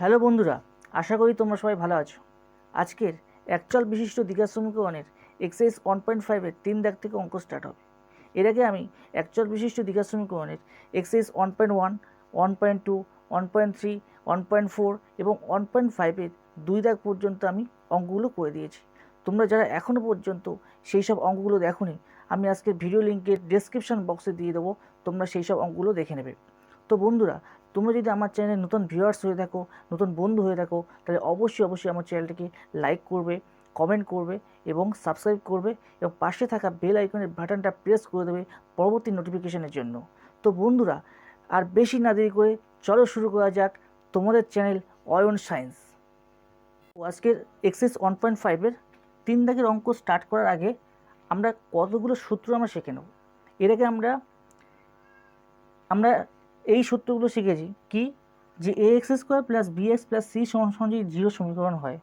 Hello বন্ধুরা, আশা করি তোমরা সবাই ভালো আছো। আজকের একচল বিশিষ্ট দ্বিঘাত সমীকরণের এক্সারসাইজ 1.5-এর 3 দাগ থেকে অঙ্ক স্টার্ট হবে। এর আগে আমি একচল বিশিষ্ট দ্বিঘাত সমীকরণের এক্সারসাইজ 1.1, 1.2, 1.3, 1.4 এবং 1.5-এর 2 দাগ পর্যন্ত আমি অঙ্কগুলো করে দিয়েছি। তোমরা যারা এখনও পর্যন্ত সেই সব অঙ্কগুলো দেখোনি, আমি আজকের ভিডিও লিঙ্কের ডেসক্রিপশন বক্সে দিয়ে দেবো, তোমরা সেই সব অঙ্কগুলো দেখে নেবে। তো বন্ধুরা, তোমরা যদি আমার চ্যানেলে নতুন ভিউয়ার্স হয়ে থাকো, নতুন বন্ধু হয়ে থাকো, তাহলে অবশ্যই আমার চ্যানেলটিকে লাইক করবে, কমেন্ট করবে এবং সাবস্ক্রাইব করবে এবং পাশে থাকা বেল আইকনের বাটনটা প্রেস করে দেবে পরবর্তী নোটিফিকেশনের জন্য। তো বন্ধুরা, আর বেশি না দেরি করে চলো শুরু করা যাক তোমাদের চ্যানেল অয়ন সায়েন্স। আজকের এক্সারসাইজ 1.5-এর 3 দাগের অঙ্ক স্টার্ট করার আগে আমরা কতগুলো সূত্র আমরা শিখে নেব। এর আগে আমরা এই সূত্রগুলো শিখেছি কি, যে ax² + bx + c = যে জিরো সমীকরণ হয়,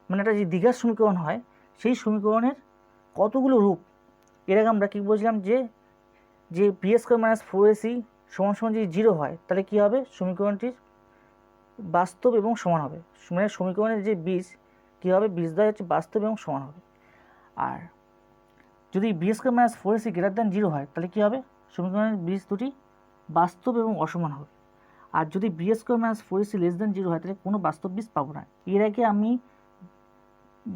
মানে একটা যে দ্বিঘাত সমীকরণ হয়, সেই সমীকরণের কতগুলো রূপ। এর আগে আমরা কী বলছিলাম, যে bx² - 4ac = যদি জিরো হয় তাহলে কী হবে, সমীকরণটির বাস্তব এবং সমান হবে, মানে সমীকরণের যে বীজ কী হবে, বীজদ্বয় হচ্ছে বাস্তব এবং সমান হবে। আর যদি bx² - 4ac > 0 হয় তাহলে কী হবে, সমীকরণের বীজ দুটি বাস্তব এবং অসমান হবে। আর যদি bx² - 4ac <0 হয় তাহলে কোনো বাস্তব বীজ পাবো না। এর আগে আমি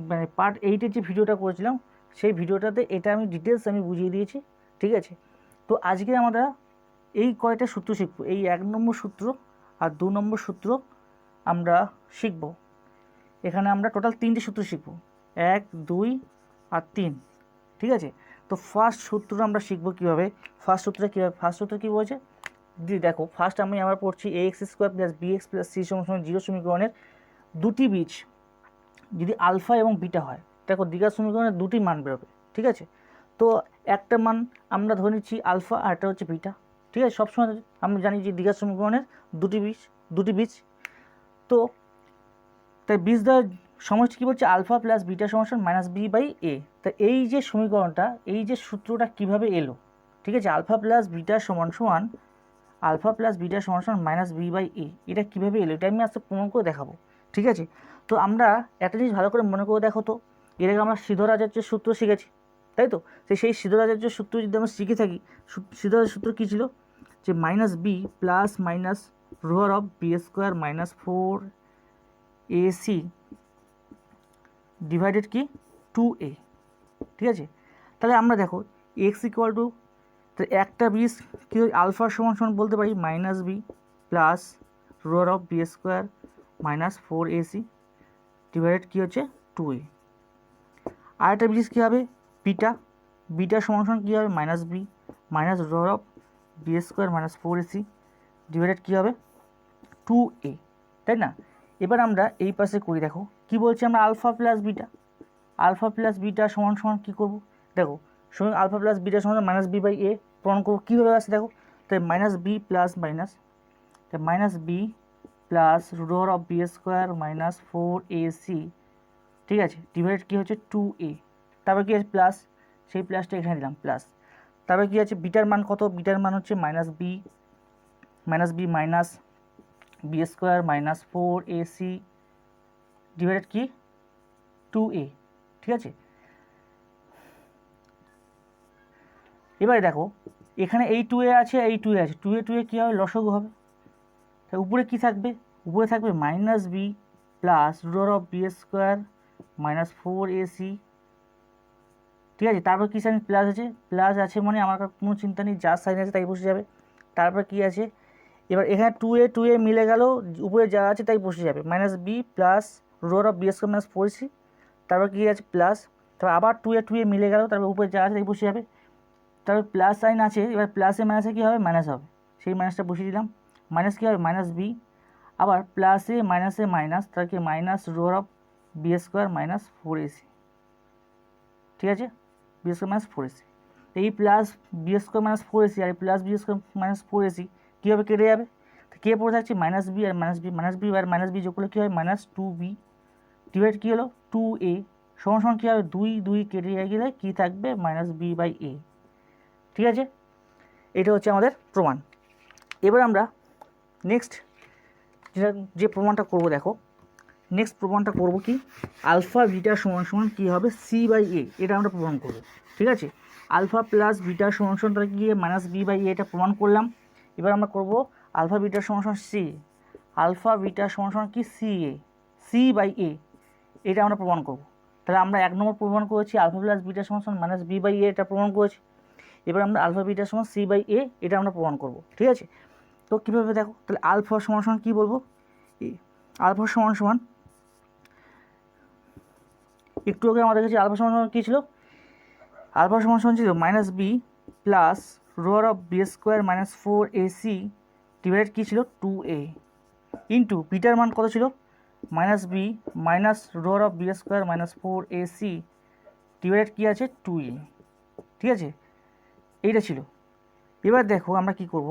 মানে পার্ট 8-এর যে ভিডিওটা করেছিলাম, সেই ভিডিওটাতে এটা আমি ডিটেলস বুঝিয়ে দিয়েছি, ঠিক আছে। তো আজকে আমরা এই কয়টা সূত্র শিখব, এই 1 নম্বর সূত্র আর 2 নম্বর সূত্র আমরা শিখব। এখানে আমরা টোটাল 3টে সূত্র শিখব, 1, 2 আর 3, ঠিক আছে। তো ফার্স্ট সূত্রটা আমরা শিখব কীভাবে। ফার্স্ট সূত্র কী বলছে, দেখো ফার্স্ট আমি আবার পড়ছি, ax² + bx + c = 0 সমীকরণের দুটি বীজ যদি আলফা এবং বিটা হয়, দেখো দ্বিঘাত সমীকরণের দুটি মান বেরোবে, ঠিক আছে। তো একটা মান আমরা ধরে নিচ্ছি আলফা আর একটা হচ্ছে বিটা, ঠিক আছে। সবসময় আমরা জানি যে দ্বিঘাত সমীকরণের দুটি বীজ। তো তাই বীজদ্বয়ের সমষ্টি কী বলছে, আলফা + বিটা = -b/a। তা এই যে সমীকরণটা, এই যে সূত্রটা কিভাবে এলো, ঠিক আছে, আলফা + বিটা -b/a, এটা কীভাবে এলো, এটা আমি আজকে প্রমাণ করে দেখাবো, ঠিক আছে। তো আমরা একটা জিনিস ভালো করে মনে করে দেখো তো, এর আগে আমরা সিদ্ধরাচার্যের সূত্র শিখেছি, তাই তো। সেই সিদ্ধরাচার্যের সূত্র যদি আমরা শিখে থাকি, সিদ্ধরাচার্যের সূত্র কী ছিল, যে -b + (b² - 4ac) ডিভাইডেড কি 2a, ঠিক আছে। তাহলে আমরা দেখো x = তো একটা বীজ কী আলফা সমান বলতে পারি -b + (b² - 4ac) ডিভাইডেড কী হচ্ছে 2a। আর একটা বীজ কী হবে, বিটা সমান কী হবে, -b - (b² - 4ac) ডিভাইডেড কী হবে 2a, তাই না। এবার আমরা এই পাশে করি, দেখো কি বলছি, আমরা আলফা + বিটা সমান কী করব, দেখো আলফা + বিটা সমান -b/a প্রমাণ করবো, কীভাবে আসছে দেখো। তাই -b + -b + (b² - 4ac), ঠিক আছে, ডিভাইড কী হচ্ছে 2a। তারপর কী আছে প্লাস, সেই প্লাসটা এখানে দিলাম প্লাস। তারপর কী আছে, বিটার মান কত, বিটার মান হচ্ছে -b - (b² - 4ac) ডিভাইডেড কি 2a, ঠিক আছে। এবারে দেখো এখানে এই 2a আছে, এই 2a আছে, 2a কী হবে, লসাগু হবে। তাই উপরে কি থাকবে, উপরে থাকবে -b + (b² - 4ac), ঠিক আছে। তারপর কী সাইন, প্লাস আছে মানে আমার কোনো চিন্তা নেই, যার সাইন আছে তাই বসে যাবে। তারপর কি আছে, এবার এখানে 2a মিলে গেল, উপরে যা আছে তাই বসে যাবে, -b + (b² - 4ac), তারপর কী আছে প্লাস, তারপর আবার 2a মিলে গেল, তারপর উপরে যা আছে তাই বসে যাবে। তারপর প্লাস সাইন আছে, এবার প্লাসে মাইনাসে কী হবে, মাইনাস হবে, সেই মাইনাসটা বসিয়ে দিলাম। মাইনাস কী হবে, -b, আবার প্লাসে মাইনাসে মাইনাস, তার কি -(b² - 4ac), ঠিক আছে, (b² - 4ac). এই প্লাস (b² - 4ac) আর প্লাস (b² - 4ac) কীভাবে কেটে যাবে, কে পড়ে থাকছে -b আর -b আর -b যোগ করলে কী হয়, -2b ডিভাইড কী হলো 2a সমান কী হবে, 2 কেটে গেলে কী থাকবে, -b/a, ঠিক আছে। এটা হচ্ছে আমাদের প্রমাণ। এবার আমরা নেক্সট যেটা যে প্রমাণটা করব দেখো, নেক্সট প্রমাণটা করব কি, আলফা বিটা সমান সমান কী হবে সি বাই এ, এটা আমরা প্রমাণ করব। ঠিক আছে, আলফা প্লাস বিটা সমান সমান তাহলে কি মাইনাস বি বাই এ, এটা প্রমাণ করলাম। এবার আমরা করব আলফা বিটা সমান সমান সি, আলফা বিটা সমান সমান কি সি এ, সি বাই এ, এটা আমরা প্রমাণ করব। তাহলে আমরা 1 নম্বর প্রমাণ করেছি আলফা প্লাস বিটা সমান সমান মাইনাস বি বাই এ, এটা প্রমাণ করেছি। এবার আমরা আলফা বিটা সমান সি বাই এ, এটা আমরা প্রমাণ করব। ঠিক আছে, তো কীভাবে দেখো, তাহলে আলফা সমান সমান কী বলবো, আলফা সমান সমান একটু আগে আমাদের কাছে আলফা সমান সমান কী ছিল, আলফা সমান সমান ছিল minus b plus root of B square minus 4ac divide কী ছিল 2a ইন্টু বিটার মান কত ছিল minus b minus root of B square minus 4ac divide কী আছে 2a। ঠিক আছে, এইটা ছিল। এবার দেখো আমরা কি করব,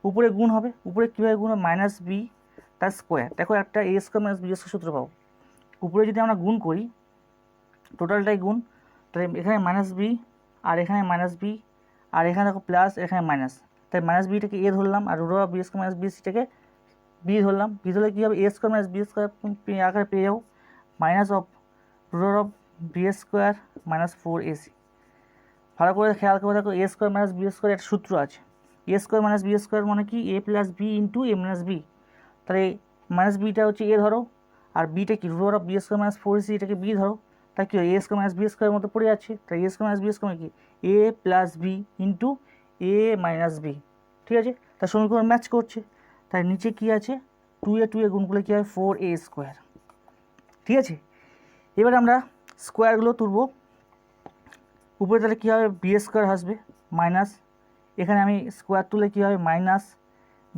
উপরে গুণ হবে, উপরে কীভাবে গুণ হবে মাইনাস বি তার স্কোয়ার, দেখো একটা এ স্কোয়ার মাইনাস বি স্কোয়ার সূত্র পাবো, উপরে যদি আমরা গুণ করি টোটালটাই গুণ, তাহলে এখানে মাইনাস বি আর এখানে মাইনাস বি আর এখানে দেখো প্লাস, এখানে মাইনাস, তাই মাইনাস বিটাকে এ ধরলাম আর root of B square minus b সিটাকে বি ধরলাম, বি ধরলে কী হবে a square minus b square আকারে পেয়ে যাবো minus of root of B square minus 4ac। ভালো করে খেয়াল করে দেখো a square minus b square একটা সূত্র আছে, a square minus b square মানে কি a plus B into a minus b, তাহলে মাইনাস বিটা হচ্ছে এ ধরো আর বিটা কি root of B square minus 4ac এটাকে বি ধরো, তাই কি হয় এ স্কোয়ার মাইনাস বি স্কোয়ারের মতো পড়ে যাচ্ছে, তাই এ স্কোয়ার মাইনাস বি স্কোয়ার কি a plus B into a minus B. ঠিক আছে, তার সমীকরণ ম্যাচ করছে, তাই নিচে কি আছে 2a গুণ করলে কী হয় 4a স্কোয়ার। ঠিক আছে, এবার আমরা স্কোয়ারগুলো তুলব, উপরে তাহলে কী হবে বি স্কোয়ার আসবে মাইনাস, এখানে আমি স্কোয়ার তুলে কী হবে মাইনাস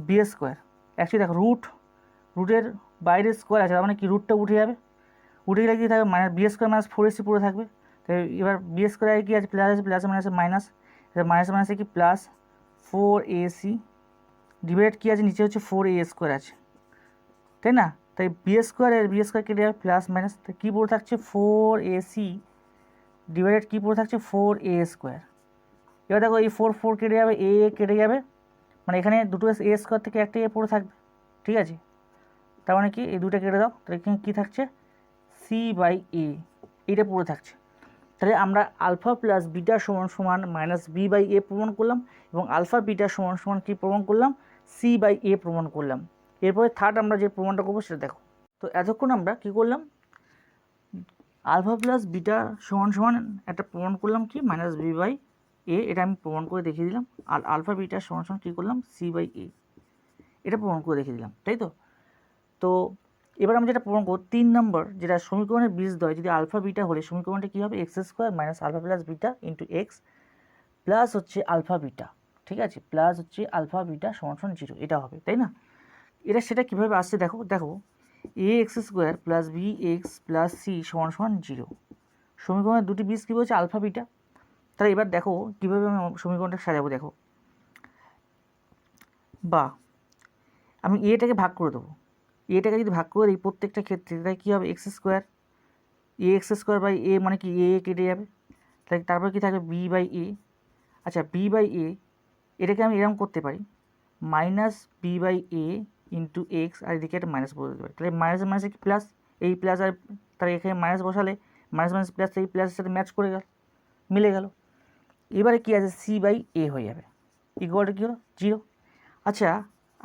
বি স্কোয়ার, অ্যাকচুয়ালি দেখো রুটের বাইরে স্কোয়ার আছে, তার মানে কি রুটটা উঠে যাবে, উঠে গেলে কী থাকবে minus b square minus 4ac পুরো থাকবে। তো এবার বি স্কোয়ার কী আছে প্লাস আছে, প্লাস মাইনাসে মাইনাস, মাইনাস মাইনাসে কি প্লাস 4ac ডিভাইড কী আছে নিচে হচ্ছে 4a স্কোয়ার আছে, তাই না, তাই বি স্কোয়ার আর বি স্কোয়ার কেটে যাবে প্লাস মাইনাস, তাই কী পড়ে থাকছে 4ac ডিভাইডেড কী পড়ে থাকছে 4a স্কোয়ার। এবার দেখো এই 4 কেটে যাবে, এ কেটে যাবে, মানে এখানে দুটো এ স্কোয়ার থেকে একটা এ পড়ে থাকবে। ঠিক আছে, তার মানে কি এই দুটো কেটে দাও, তাহলে এখানে কী থাকছে সি বাই এ, এইটা পড়ে থাকছে। তাহলে আমরা আলফা প্লাস বিটা সমান সমান মাইনাস বি বাই এ প্রমাণ করলাম এবং আলফা বিটা সমান সমান কী প্রমাণ করলাম সি বাই এ প্রমাণ করলাম। এরপরে থার্ড আমরা যে প্রমাণটা করবো সেটা দেখো। তো এতক্ষণ আমরা কী করলাম, আলফা প্লাস বিটা সমান সমান একটা প্রমাণ করলাম কি মাইনাস বি বাই এ, এটা আমি প্রমাণ করে দেখিয়ে দিলাম, আর আলফা বিটা সমান সমান কী করলাম সি বাই এ, এটা প্রমাণ করে দেখিয়ে দিলাম, তাই তো। তো এবার আমরা যেটা প্রমাণ করব 3 নম্বর, যেটা সমীকরণের বীজদ্বয় যদি আলফা বিটা হলে সমীকরণটা কী হবে x square minus alpha plus beta into x plus হচ্ছে আলফা বিটা। ঠিক আছে, প্লাস হচ্ছে আলফা বিটা সমান সমান 0, এটা হবে, তাই না। এটা সেটা কীভাবে আসছে দেখো, a x square plus B x plus C সমান সমান 0, সমীকরণের দুটি বীজ কী বলছে আলফা বিটা। তাহলে এবার দেখো কীভাবে আমি সমীকরণটা সাজাবো, দেখো বা আমি এটাকে ভাগ করে দেবো, এটাকে যদি ভাগ করে দিই প্রত্যেকটা ক্ষেত্রে, তাই কী হবে x square a x square by a মানে কি এ কেটে যাবে, তাই তারপর কী থাকবে বি বাই এ। আচ্ছা বি বাই এ এটাকে আমি এরকম করতে পারি minus b by a into x, আর এদিকে একটা মাইনাস বসে দিতে পারি, তাহলে মাইনাস মাইনাসে কি প্লাস, এই প্লাস আর তাহলে এখানে মাইনাস বসালে মাইনাস মাইনাস প্লাস, এই প্লাসের সাথে ম্যাচ করে গেল, মিলে গেল। এবারে কী আছে সি বাই এ হয়ে যাবে ইকুয়ালটা কী হলো 0। আচ্ছা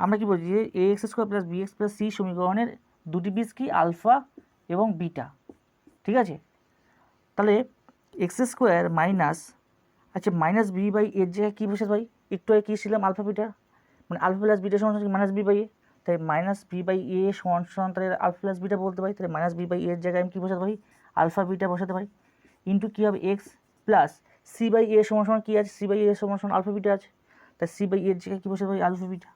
আমরা কি বলছি যে a x square plus B x plus c সমীকরণের দুটি বীজ কি আলফা এবং বিটা। ঠিক আছে, তাহলে এক্স স্কোয়ার মাইনাস, আচ্ছা মাইনাস বি বাই এর জায়গায় কী বসে ভাই, একটু আগে কী ছিলাম আলফা বিটা, মানে আলফা প্লাস বিটা সমান মাইনাস বি বাই এ, তাই মাইনাস বি বাই এ সমান সমান তাহলে আলফা প্লাস বিটা বলতে পারি, তাহলে মাইনাস বি বাই এর জায়গায় আমি কী বসাতে পারি আলফা বিটা বসাতে পারি ইন্টু কী হবে এক্স প্লাস সি বাই এ সমান সমান কী আছে সি বাই এ সমান সমান আলফা বিটা আছে, তাই সি বাই এর জায়গায় কী বসাতে পারি আলফা বিটা।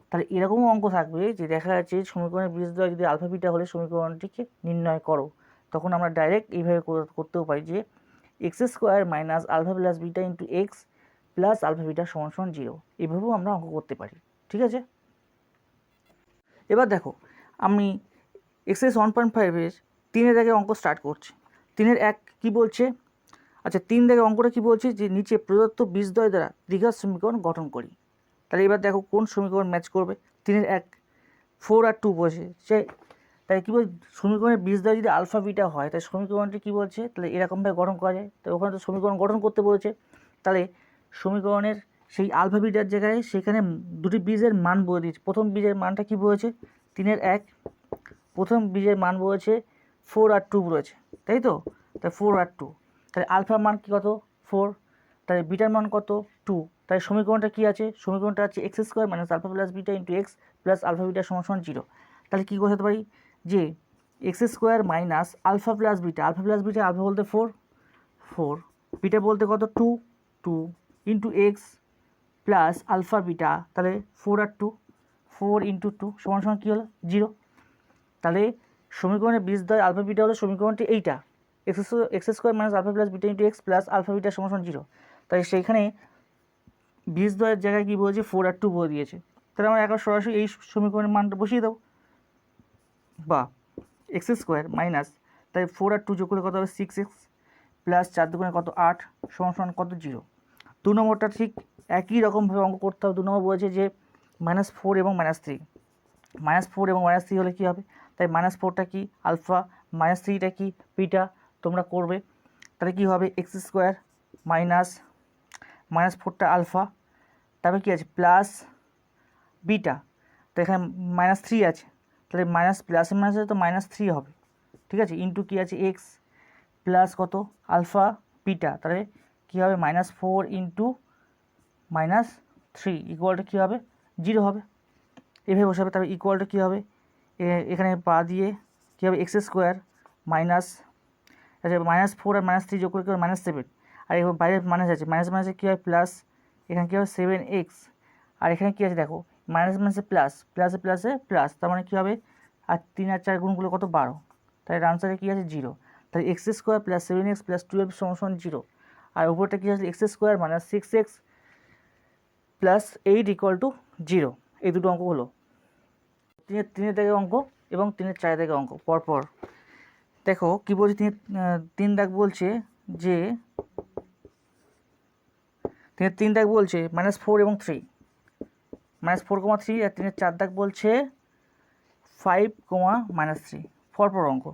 তাহলে এরকমও অঙ্ক থাকবে যে দেখা যাচ্ছে সমীকরণের বীজদ্বয় যদি আলফা বিটা হলে সমীকরণটিকে নির্ণয় করো, তখন আমরা ডাইরেক্ট এইভাবে করতেও পারি যে x square minus alpha plus beta into x plus alpha beta সমান সমান 0, এইভাবেও আমরা অঙ্ক করতে পারি। ঠিক আছে, এবার দেখো আমি এক্সারসাইজ 1.5-এর 3-এর আগে অঙ্ক স্টার্ট করছি। 3-এর 1 কী বলছে, আচ্ছা 3 থেকে অঙ্কটা কী বলছে যে নিচে প্রদত্ত বীজদ্বয় দ্বারা দ্বিঘাত সমীকরণ গঠন করি। তাহলে এবার দেখো কোন সমীকরণ ম্যাচ করবে, 3 1 4 আর 2 বসে সে, তাই কী বল সমীকরণের বীজদ্বয় যদি আলফা বিটা হয় তাই সমীকরণটি কী বলছে, তাহলে এরকমভাবে গঠন করা যায়। তো ওখানে তো সমীকরণ গঠন করতে বলেছে, তাহলে সমীকরণের সেই আলফা বিটার জায়গায় সেখানে দুটি বীজের মান বলে দিয়েছে। প্রথম বীজের মানটা কী বলেছে 3 1, প্রথম বীজের মান বলেছে 4 আর 2 রয়েছে, তাই তো, তাই 4 আর 2, তাহলে আলফার মান কী কত 4, তাহলে বিটার মান কত 2, তাই সমীকরণটা কী আছে, সমীকরণটা আছে x square minus alpha plus beta into x plus alpha beta সমান 0। তাহলে কী করতে পারি যে x square minus alpha plus beta, alpha বলতে 4, বিটা বলতে কত 2 into x plus alpha beta, তাহলে 4 আর 2, 4 ইন্টু 2 সমান কী হলো 0। তাহলে সমীকরণের বীজদ্বয় আলফা বিটা হলো সমীকরণটি এইটা, x square minus alpha plus beta into x plus alpha beta সমান 0। তাই সেইখানে বীজদ্বয়ের জায়গায় কী বলেছে 4 আর 2 বলে দিয়েছে, তাহলে আমরা একবার সরাসরি এই সমীকরণের মানটা বসিয়ে দেবো, বা এক্স স্কোয়ার মাইনাস, তাই 4 আর 2 যোগ করে কত হবে 6x প্লাস 4 দুগুণে কত 8 সমান কত 0। 2 নম্বরটা ঠিক একই রকমভাবে অঙ্ক করতে হবে। 2 নম্বর বলেছে যে -4 এবং -3, -4 এবং -3 হলে কী হবে, তাই -4টা কি আলফা, -3টা কি বিটা, তোমরা করবে। তাহলে কী হবে এক্স স্কোয়ার মাইনাস -4টা আলফা, তারপরে কী আছে প্লাস বিটা, তো এখানে -3 আছে, তাহলে প্লাসে মাইনাস আছে তো -3 হবে, ঠিক আছে, ইন্টু কী আছে এক্স প্লাস কত আলফা বিটা, তাহলে কী হবে -4 ইন্টু -3 ইকুয়ালটা কী হবে 0 হবে। এভাবে বসাবে, তবে ইকুয়ালটা কী হবে এখানে পা দিয়ে কী হবে এক্স স্কোয়ার মাইনাস, আচ্ছা -4 আর -3 যোগ করে কী হবে -7, আর এবার বাইরে মাইনাস আছে, মাইনাসে কী হয় প্লাস, এখানে কী হবে 7x, আর এখানে কী আছে দেখো মাইনাসে প্লাস, প্লাস, তার মানে কী হবে আর 3 আর 4 গুণগুলো কত 12, তাই আনসারে কী আছে 0। তাহলে x square plus 7x plus 12 সমান 0, আর উপরটা কী আছে x square minus 6x plus 8 equal to 0। এই দুটো অঙ্ক হলো 3 দাগের অঙ্ক এবং 3 দাগের অঙ্ক পরপর দেখো কী বলছে। 3 দাগ বলছে যে 3 দাগ বলছে -4 এবং 3, -4, 3, আর 4 দাগ বলছে 5, -3, পরপর অঙ্ক।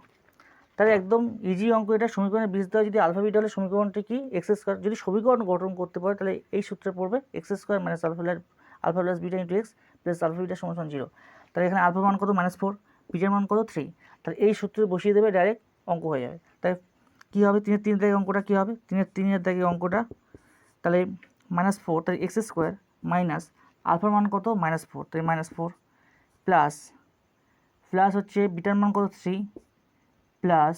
তাহলে একদম ইজি অঙ্ক এটা। সমীকরণের বীজদ্বয় যদি আলফা বিটা হলে সমীকরণটি কি এক্স স্কোয়ার, যদি সমীকরণ গঠন করতে পারে তাহলে এই সূত্রে পড়বে x square minus alpha plus beta into x plus alpha beta সমান 0। তাহলে এখানে আলফা মান কত -4, বিটার মান কত 3, তাহলে এই সূত্রে বসিয়ে দেবে, ডাইরেক্ট অঙ্ক হয়ে যাবে। তাই কী হবে 3 দাগের অঙ্কটা কী হবে 3 দাগের অঙ্কটা, তাহলে -4, তাহলে এক্স স্কোয়ার মাইনাস আলফার মান কত -4, তাই -4 প্লাস হচ্ছে বিটার মান কত 3 প্লাস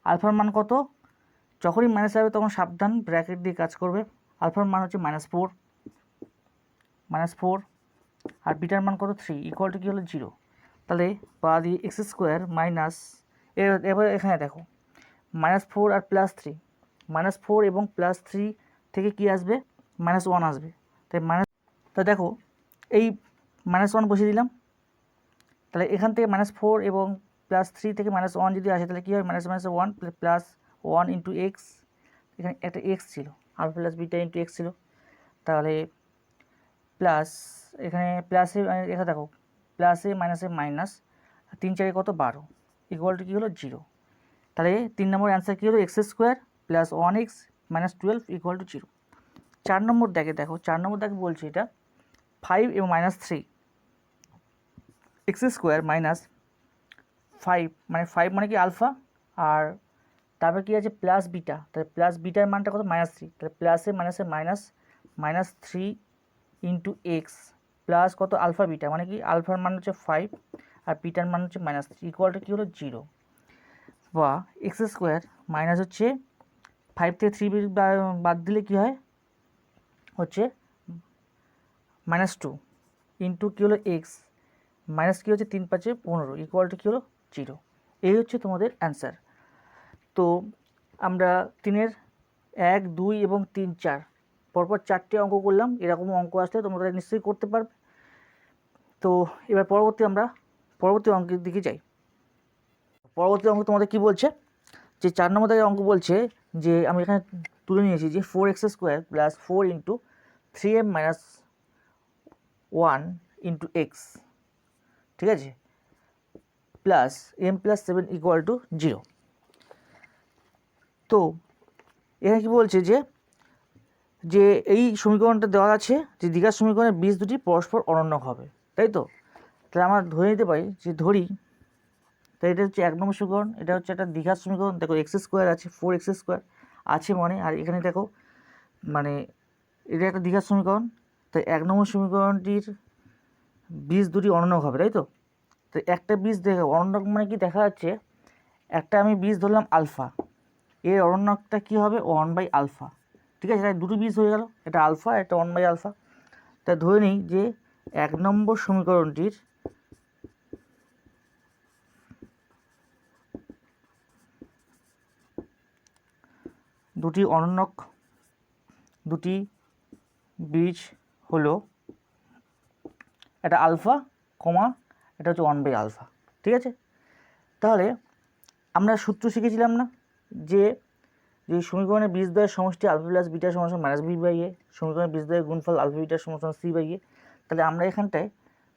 আলফার মান কত, যখনই মাইনাস আসবে তখন সাবধান ব্র্যাকেট দিয়ে কাজ করবে। আলফার মান হচ্ছে -4 আর বিটার মান কত 3 ইকুয়ালটা কী হলো 0। তাহলে বা দিয়ে এক্স স্কোয়ার মাইনাস, এবার এখানে দেখো -4 আর +3, -4 এবং +3 থেকে কি আসবে -1 আসবে, তাই তা দেখো এই -1 বসিয়ে দিলাম, তাহলে এখান থেকে -4 এবং +3 থেকে -1 যদি আসে তাহলে কী হয় -1 প্লাস 1 ইন্টু এক্স, এখানে একটা এক্স ছিল alpha plus beta into x ছিল, তাহলে প্লাস এখানে প্লাসে এখানে দেখো প্লাসে মাইনাসে মাইনাস, 3 4 কত 12 ইকুয়ালটা কী হলো 0। তাহলে 3 নম্বর অ্যান্সার কী হলো x square plus 1x minus 12 equal to 0। 4 নম্বর দেখো 4 নম্বর দেখে বলছে এটা 5 এবং -3 এক্স স্কোয়ার মাইনাস 5 মানে কি আলফা, আর তারপর কী আছে প্লাস বিটা, তাহলে প্লাস বিটার মানটা কত -3, তাহলে প্লাসে মাইনাসে -3 ইন্টু এক্স প্লাস কত আলফা বিটা, মানে কি আলফার মান হচ্ছে 5 আর বিটার মান হচ্ছে -3 ইকুয়ালটা কী হলো 0। বা এক্স স্কোয়ার মাইনাস হচ্ছে 5 থেকে 3 বাদ দিলে কী হয় হচ্ছে -2 ইন্টু কী হলো এক্স মাইনাস কী হচ্ছে 3 5 15 ইকুয়ালটা কী হলো 0। এই হচ্ছে তোমাদের অ্যান্সার। তো আমরা 3 1 2 এবং 3 4 পরপর 4টে অঙ্ক করলাম। এরকম অঙ্ক আসলে তোমরা নিশ্চয়ই করতে পারবে। তো এবার পরবর্তী অঙ্কের দিকে যাই। পরবর্তী অঙ্ক তোমাদের কি বলছে যে 4 নম্বর থেকে অঙ্ক বলছে যে আমি এখানে তুলে নিয়েছি যে 4x square plus 4 into 3m minus 1 into x ঠিক আছে, প্লাস m+7 ইকুয়াল টু 0। তো এখানে কি বলছে যে এই সমীকরণটা দেওয়া আছে যে দ্বিঘাত সমীকরণের বীজ দুটি পরস্পর অনন্য হবে, তাই তো। তাহলে আমরা ধরে নিতে পারি যে ধরি, তাই এটা হচ্ছে 1 নম্বর সমীকরণ, এটা হচ্ছে একটা দ্বিঘাত সমীকরণ। দেখো x² আছে, 4x² আছে মানে, আর এখানে দেখো মানে এটা একটা দ্বিঘাত সমীকরণ, তাই 1 নম্বর সমীকরণটির বীজ দুটি অনন্য হবে, তাই তো। তো একটা বীজ দেখো অনন্য মানে কি দেখা যাচ্ছে, একটা আমি বীজ ধরলাম আলফা, এর অনন্যকটা কী হবে 1/α, ঠিক আছে। তাই দুটো বীজ হয়ে গেল, এটা আলফা, এটা 1/α। তাই ধরে নিই যে 1 নম্বর সমীকরণটির দুটি অনন্যক দুটি বীজ হলো এটা আলফা কমা এটা হচ্ছে 1/α, ঠিক আছে। তাহলে আমরা সূত্র শিখেছিলাম না যে সমীকরণের বীজদ্বয়ের সমষ্টি আলফা প্লাস বিটা সমান -b/a, সমীকরণের বীজদ্বয়ের গুণফল আলফা বিটা সমান c/a। তাহলে আমরা এখানটায়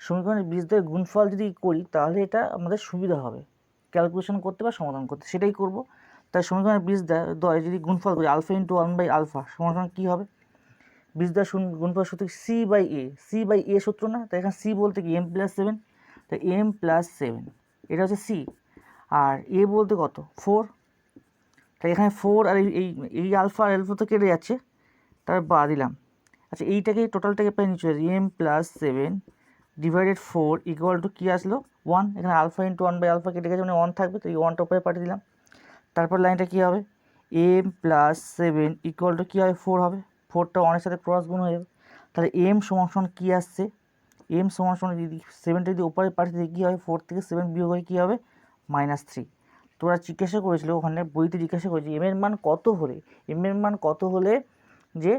সমীকরণের বীজদ্বয়ের গুণফল যদি করি তাহলে এটা আমাদের সুবিধা হবে ক্যালকুলেশন করতে বা সমাধান করতে, সেটাই করব। তাই সমীকরণের বীজদ্বয় যদি গুণফল করি আলফা ইন্টু 1/α সমান কী হবে, বীজদ্বয় গুণফল সূত্র c/a, c/a সূত্র না। তাই এখানে c বলতে কি m+7, তাই m+7 এটা হচ্ছে c, আর a বলতে কত 4, তাই এখানে 4 আর এই আলফা আর আলফা তো কেটে যাচ্ছে, তার বা দিলাম। আচ্ছা এইটাকে টোটালটাকে পাই নিচে m+7 ডিভাইডেড 4 ইকুয়াল টু কী আসলো 1। এখানে আলফা ইন্টু 1/α কেটে গেছে মানে 1 থাকবে, তো এই 1টা উপরে পাঠিয়ে দিলাম। তারপর লাইনটা কী হবে m+7 ইকুয়াল টু কী হবে 4 হবে, 4টা 1-এর সাথে ক্রস গুণ হয়ে যাবে। তাহলে m সমান কী আসছে, m সমান যদি 7টা যদি উপরে পাঠিয়ে দিই কী হবে, 4 থেকে 7 বিয়োগ হয়ে কী হবে -3। তোরা জিজ্ঞাসা করেছিল ওখানে বইতে জিজ্ঞাসা করেছি এম এর মান কত হলে যে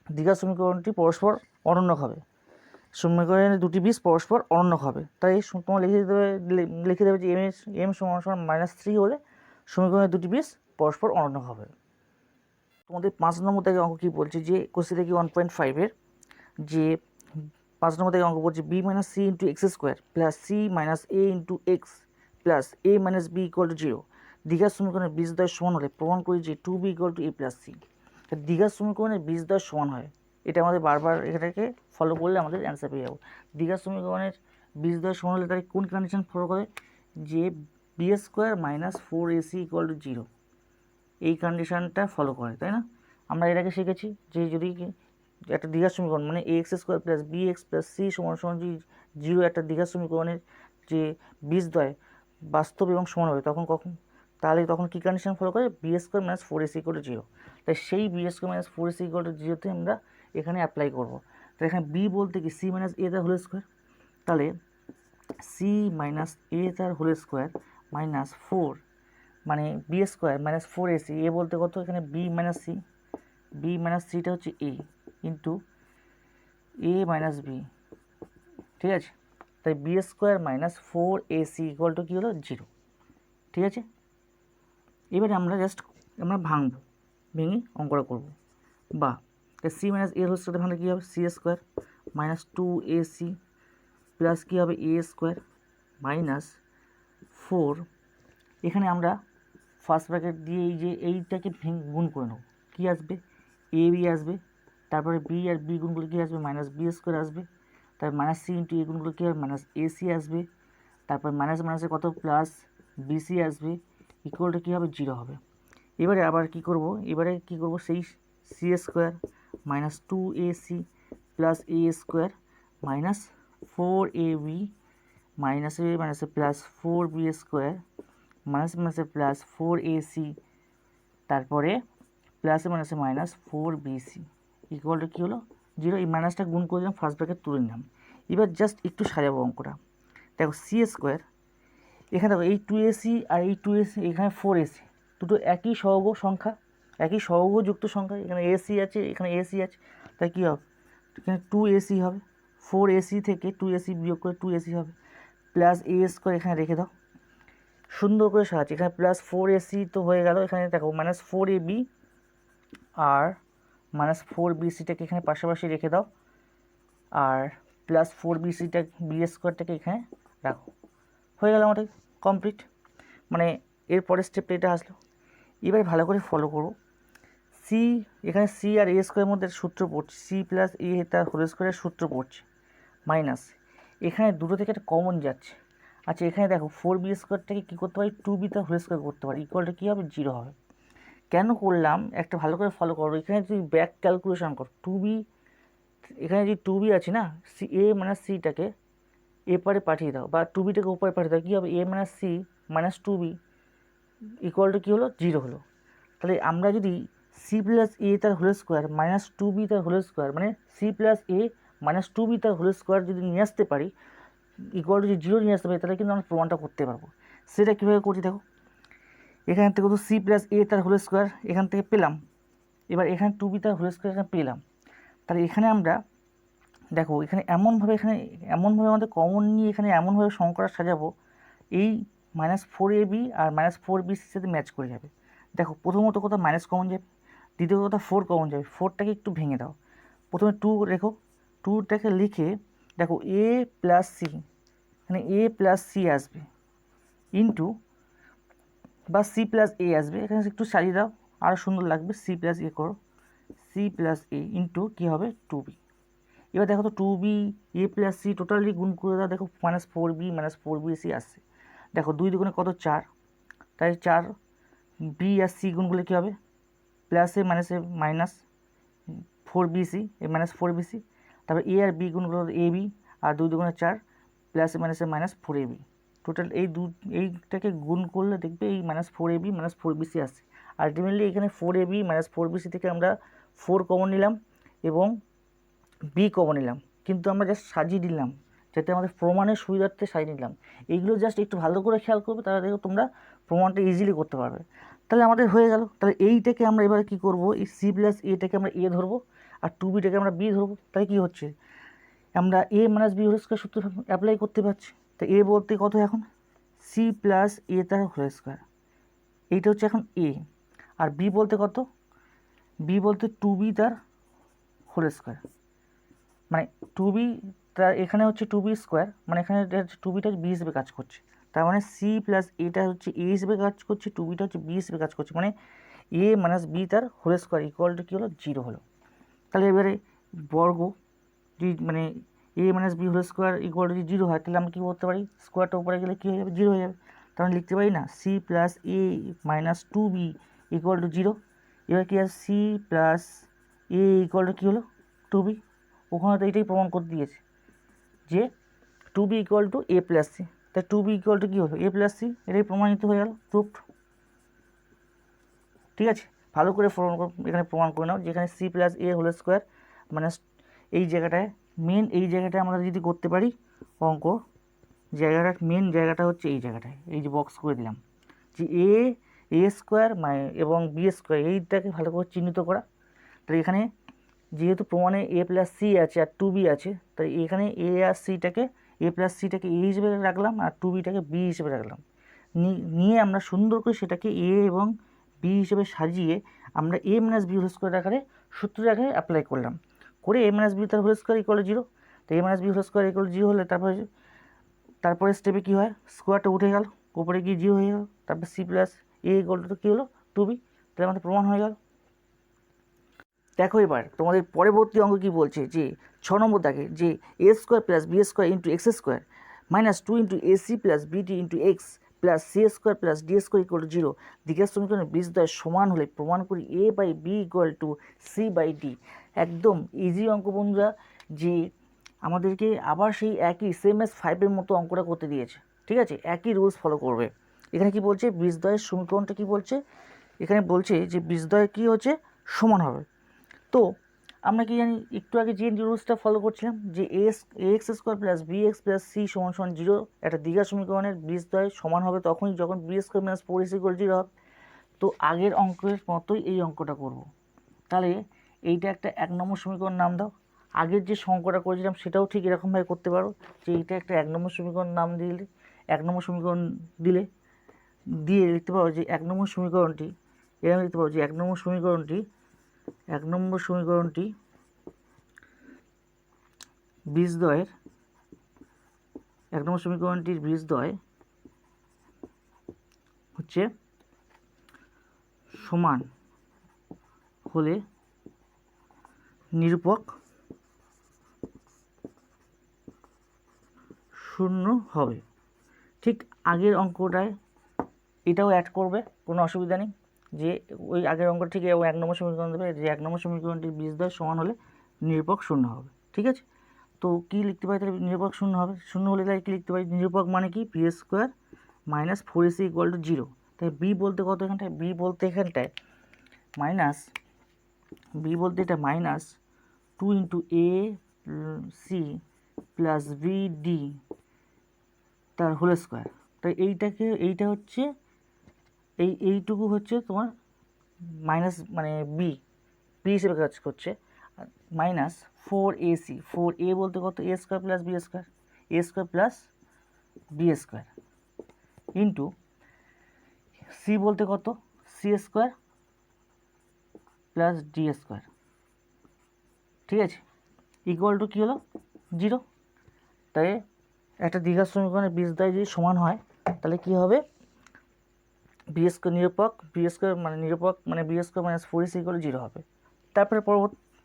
দ্বিঘাত সমীকরণটি পরস্পর অনন্য হবে, সমীকরণের দুটি বীজ পরস্পর অনন্য হবে। তাই তোমার লিখে দেবে যে m সমান -3 হলে সমীকরণের দুটি বীজ পরস্পর অনন্য হবে। তোমাদের 5 নম্বর থেকে অঙ্ক কী বলছে যে কোশ্চেন থেকে 1.5-এর যে 5 নম্বর থেকে অঙ্ক বলছে b - c × x² plus c - a × x plus a - b = 0 দ্বিঘাত সমীকরণের বীজদ্বয় সমান হলে প্রমাণ করি যে 2b = a + c। দ্বিঘাত সমীকরণের বীজদ্বয় সমান হয়, এটা আমাদের বারবার এটাকে ফলো করলে আমাদের অ্যান্সার পেয়ে যাবো। দ্বিঘাত সমীকরণের বীজদ্বয় সমান হলে তাই কোন কন্ডিশন ফলো করে, যে b² - 4ac = 0, এই কন্ডিশনটা ফলো করে, তাই না। আমরা এটাকে শিখেছি যে যদি একটা দ্বিঘাত সমীকরণ মানে ax² + bx + c = 0 একটা দ্বিঘাত সমীকরণের যে বীজদ্বয় বাস্তব এবং সমান হবে তখন কী কন্ডিশন ফলো করে b² - 4ac = 0। তাই সেই b² - 4ac = 0তে আমরা এখানে অ্যাপ্লাই করব। তাই এখানে b বলতে কি c - a তার হোল স্কোয়ার, তাহলে c - a তার হোল স্কোয়ার মাইনাস 4 মানে b² - 4ac, a বলতে কত এখানে b - c, b - cটা হচ্ছে a ইন্টু a - b, ঠিক আছে। তাই b² - 4ac = কী হলো 0, ঠিক আছে। এবারে আমরা ভেঙে অঙ্কটা করব। বা c - a এর হোল স্কোয়ার ভাঙলে কী হবে c² - 2ac প্লাস কী হবে a² মাইনাস 4, এখানে আমরা ফার্স্ট ব্র্যাকেট দিয়ে এই যে এইটাকে গুণ করে নেব, কী আসবে ab আসবে, তারপরে b আর b গুণ করলে কী আসবে -b² আসবে, তারপর -c × a গুণ করলে কী হবে -ac আসবে, তারপর মাইনাসে কত প্লাস bc আসবে ইকুয়াল টু কী হবে 0 হবে। এবারে আবার কী করব, সেই c² - 2ac plus a² minus 4ab মাইনাসে প্লাস 4b² মাইনাসে প্লাস 4ac তারপরে প্লাসে মাইনাস 4bc ইকুয়াল টু কী হলো 0। এই মাইনাসটা গুণ করে দিলাম, ফার্স্ট ব্র্যাকেট তুলে নিলাম। এবার জাস্ট একটু সাজাবো অঙ্কটা। দেখো c² এখানে দেখো এই 2ac আর এই 2ac এখানে 4ac দুটো একই সহগ সংখ্যা, একই সহগযুক্ত সংখ্যা, এখানে ac আছে এখানে ac আছে, তাই কী হবে এখানে 2ac হবে, 4ac থেকে 2ac বিয়োগ করে 2ac হবে, প্লাস a² এখানে রেখে দাও, সুন্দর করে সাজাচ্ছি। এখানে প্লাস 4ac তো হয়ে গেল, এখানে দেখো -4ab আর -4bcটাকে এখানে পাশাপাশি রেখে দাও, আর প্লাস 4bcটা b² এখানে রাখো, হয়ে গেল আমাদের কমপ্লিট। মানে এর পরের স্টেপটা এটা আসলো। এবার ভালো করে ফলো করো। সি, এখানে সি আর এ স্কোয়ারের মধ্যে সূত্র পড়ছে, সি প্লাস এ তার হোল স্কোয়ারের সূত্র পড়ছে মাইনাস, এখানে দুটো থেকে একটা কমন যাচ্ছে। আচ্ছা এখানে দেখো 4b স্কোয়ারটাকে কী করতে পারি, 2b তার হোল স্কোয়ার করতে পারি, ইকুয়ালটা কী হবে, 0 হবে। কেন করলাম একটা ভালো করে ফলো করো। এখানে যদি ব্যাক ক্যালকুলেশন করো 2b, এখানে যদি 2b আছে না, সি এ মাইনাস সিটাকে এপারে পাঠিয়ে দাও, বা 2bটাকে ওপারে পাঠিয়ে দাও, কী হবে, এ মাইনাস সি মাইনাস 2b ইকুয়ালটা কী হলো, 0 হলো। তাহলে আমরা যদি সি প্লাস এ তার হোল স্কোয়ার মাইনাস 2b তার হোল স্কোয়ার, মানে C plus a minus 2b তার হোল স্কোয়ার যদি নিয়ে আসতে পারি, ইকুয়াল টু যদি 0 নিয়ে আসতে পারি, তাহলে কিন্তু আমরা প্রমাণটা করতে পারবো। সেটা কীভাবে করছি দেখো, এখান থেকে তো সি প্লাস এ তার হোল স্কোয়ার এখান থেকে পেলাম, এবার এখানে 2b তার হোল স্কোয়ার এখানে পেলাম। তাহলে এখানে আমরা দেখো এখানে এমনভাবে আমাদের কমন নিয়ে এখানে এমনভাবে সংখ্যাটা সাজাবো, এই -4ab আর -4bc সাথে ম্যাচ করে যাবে। দেখো প্রথমত কথা মাইনাস কমন যাবে, দ্বিতীয় কথা 4 কমন যাবে, 4টাকে একটু ভেঙে দাও, প্রথমে 2 রেখো, 2টাকে লিখে দেখো এ প্লাস সি, এখানে এ প্লাস সি আসবে ইন্টু, বা সি প্লাস এ আসবে, এখানে একটু সারিয়ে দাও আরও সুন্দর লাগবে, সি প্লাস এ করো, সি প্লাস এ ইন্টু কী হবে 2b। এবার দেখো তো 2b এ প্লাস সি টোটালি গুণ করে দাও, দেখো -4b -4bc আসছে। দেখো 2 দুগুণে কত 4, তাই 4 বি আর সি গুণগুলো কী হবে, প্লাসে মাইনাসে মাইনাস 4bc এ -4bc, তারপর এ আর বি গুণগুলো এ বি, আর 2 দুগুণে 4 প্লাসে মাইনাসে -4ab, টোটাল এইটাকে গুণ করলে দেখবে এই -4ab -4bc আসছে। আলটিমেটলি এখানে 4ab -4bc থেকে আমরা 4 কমন নিলাম এবং বি কমন নিলাম, কিন্তু আমরা জাস্ট সাজিয়ে দিলাম যাতে আমাদের প্রমাণের সুবিধার্থে সাজিয়ে নিলাম। এইগুলো জাস্ট একটু ভালো করে খেয়াল করবে, তাহলে দেখো তোমরা প্রমাণটা ইজিলি করতে পারবে। তাহলে আমাদের হয়ে গেল। তাহলে এইটাকে আমরা এবারে কী করবো, এই সি প্লাস এটাকে আমরা এ ধরবো আর 2bটাকে আমরা বি ধরবো। তাই কী হচ্ছে, আমরা a minus b whole square সূত্র অ্যাপ্লাই করতে পারছি। তো এ বলতে কত এখন, সি প্লাস এ তার হোল স্কোয়ার, এইটা হচ্ছে এখন এ। আর বি বলতে কত, বি বলতে 2b তার হোল স্কোয়ার, মানে 2b তার এখানে হচ্ছে 2b স্কোয়ার, মানে এখানে 2bটা বি হিসেবে কাজ করছে, তার মানে সি প্লাস এটা হচ্ছে এ হিসেবে কাজ করছে, 2bটা হচ্ছে বি হিসেবে কাজ করছে, মানে এ মাইনাস বি তার হোল স্কোয়ার ইকুয়াল টু কী হলো, 0 হলো। তাহলে এবারে বর্গ যদি মানে a minus b whole square equal to যদি 0 হয়, তাহলে আমরা কী করতে পারি, স্কোয়ারটা উপরে গেলে কী হয়ে যাবে, 0 হয়ে যাবে। তাহলে লিখতে পারি না c plus a minus 2b equal to 0। এবার কী আছে, c plus a equal to কী হলো, 2b। ওখানে তো এটাই প্রমাণ করতে দিয়েছে যে 2b equal to A plus C, তাই 2b ইকুয়াল টু কী হলো, এ প্লাস সি, এটাই প্রমাণিত হয়ে গেল, প্রুফড। ঠিক আছে, ভালো করে এখানে প্রমাণ করে নাও, যেখানে সি প্লাস এ হোল স্কোয়ার মানে এই জায়গাটায় মেন, এই জায়গাটায় আমরা যদি করতে পারি অঙ্ক, জায়গাটা মেন জায়গাটা হচ্ছে এই জায়গাটায়, এই যে বক্স করে দিলাম যে এ স্কোয়ার এবং বি স্কোয়ার, এইটাকে ভালো করে চিহ্নিত করা। তাই এখানে যেহেতু প্রমাণে এ প্লাস সি আছে আর 2b আছে, তাই এখানে এ আর সিটাকে, এ প্লাস সিটাকে এ হিসেবে রাখলাম আর 2bটাকে বি হিসেবে রাখলাম, নিয়ে আমরা সুন্দর করে সেটাকে এ এবং বি হিসেবে সাজিয়ে আমরা a minus b whole square আকারে সূত্রের আকারে অ্যাপ্লাই করলাম, করে এ মাইনাস বি তার হোল স্কোয়ার ইকুয়াল 0। তো a minus b whole square equal 0 হলে তারপরে স্টেপে কী হয়, স্কোয়ারটা উঠে গেল, উপরে গিয়ে 0 হয়ে গেল, তারপর c plus a equal to কী হলো, 2b। তাহলে আমাদের প্রমাণ হয়ে গেল। দেখো এবার তোমাদের পরবর্তী অঙ্ক কী বলছে, যে 6 নম্বর দাগে, যে a square plus B square into x square minus 2 into ac plus bd into x plus c square plus d square equal to 0 দিকের সমীকরণের বীজদ্বয় সমান হলে প্রমাণ করি a by b equal to c by d. একদম easy অঙ্ক বন্ধুরা, যে আমাদেরকে আবার সেই একই সেম এস 5-এর মতো অঙ্কটা করতে দিয়েছে। ঠিক আছে, একই রুলস ফলো করবে। এখানে কি বলছে, বীজদ্বয়ের সমীকরণটা কি বলছে, এখানে বলছে যে বীজদ্বয় কী হচ্ছে, সমান হবে। তো আমরা কি জানি, একটু আগে যে রুলসটা ফলো করছিলাম, যে x square plus B x plus C সমান 0, একটা দ্বিঘাত সমীকরণের বীজদ্বয় সমান হবে তখনই যখন B square minus 4ac equal 0 হবে। তো আগের অঙ্কের মতোই এই অঙ্কটা করব। তাহলে এইটা একটা 1 নম্বর সমীকরণ নাম দাও। আগের যে অঙ্কটা করেছিলাম সেটাও ঠিক এরকমভাবে করতে পারো, যে এইটা একটা 1 নম্বর সমীকরণ নাম দিলে, 1 নম্বর সমীকরণ দিয়ে লিখতে পারো যে 1 নম্বর সমীকরণটি, এরকম লিখতে পারো যে 1 নম্বর সমীকরণটি বীজদ্বয়ের 1 নম্বর সমীকরণটির বীজদ্বয় হচ্ছে সমান হলে নিরূপক শূন্য হবে। ঠিক আগের অঙ্কটায় এটাও অ্যাড করবে, কোনো অসুবিধা নেই, যে ওই আগের অঙ্ক ঠিক 1 নম্বর সমীকরণ দেবে, যে 1 নম্বর সমীকরণটির বীজদ্বয় সমান হলে নিরূপক শূন্য হবে। ঠিক আছে, তো কী লিখতে পারি তাহলে? নিরূপক শূন্য হবে। শূন্য হলে তাহলে কী লিখতে পারি? নিরূপক মানে কি? P square minus 4ac equal to 0। তাই বি বলতে কত এখানটায়? বি বলতে এখানটায় মাইনাস, বি বলতে এটা minus 2 into A C plus B D তার হোল স্কোয়ার। তাই এইটা হচ্ছে এইটুকু হচ্ছে তোমার মাইনাস, মানে বি হিসেবে কাজ করছে, মাইনাস 4ac। 4a বলতে কত? A square plus B square, a square plus B square into c বলতে কত? C square plus d square. ঠিক আছে, ইকুয়াল টু কী হলো? 0। তাই একটা দ্বিঘাত সমীকরণের বীজদ্বয় যদি সমান হয় তাহলে কী হবে? বি স্কোয়ার নিরূপক, বি স্কোয়ার মানে নিরূপক মানে B square minus 4ac equal 0 হবে। তারপরে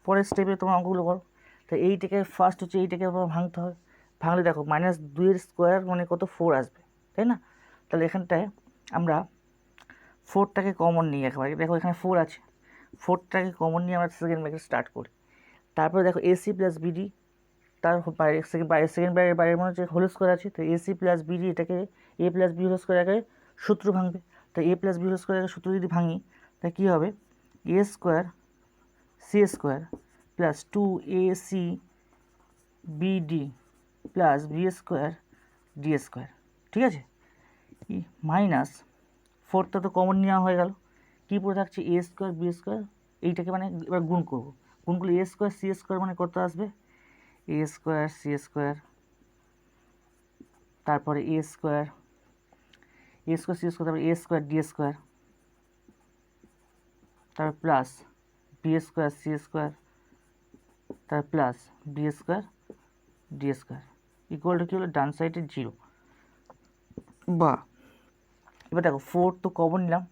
পরের স্টেপে তোমার অঙ্কগুলো করো। তো এইটাকে ফার্স্ট হচ্ছে এইটাকে ভাঙতে হবে। ভাঙলে দেখো মাইনাস 2 স্কোয়ার মানে কত? 4 আসবে, তাই না? তাহলে এখানটায় আমরা 4টাকে কমন নিই একেবারে। দেখো এখানে 4 আছে, 4টাকে কমন নিয়ে আমরা সেকেন্ড ব্র্যাকেট স্টার্ট করি। তারপরে দেখো এসি প্লাস বিডি, তার সেকেন্ড বাইরের মনে হচ্ছে হোল স্কোয়ার আছে, তো এসি প্লাস বিডি এটাকে a plus b whole square আগে সূত্র ভাঙবে। তো a plus b whole square আগে সূত্র যদি ভাঙি তাহলে কী হবে? A square c square plus 2ac bd plus B square d square. ঠিক আছে, মাইনাস 4টা তো কমন নেওয়া হয়ে গেল, কী পড়ে থাকছে? এ স্কোয়ার বি স্কোয়ার। এইটাকে মানে এবার গুণ করবো, গুণ করলে এ স্কোয়ার সি স্কোয়ার মানে কত আসবে? এ স্কোয়ার সি স্কোয়ার, তারপরে এ স্কোয়ার সি স্কোয়ার, তারপরে এ স্কোয়ার ডি স্কোয়ার, তারপর plus B square c square, তার plus B square d square equal to কী হলো? ডান সাইডে 0। বা এবার দেখো 4 তো কমন নিলাম,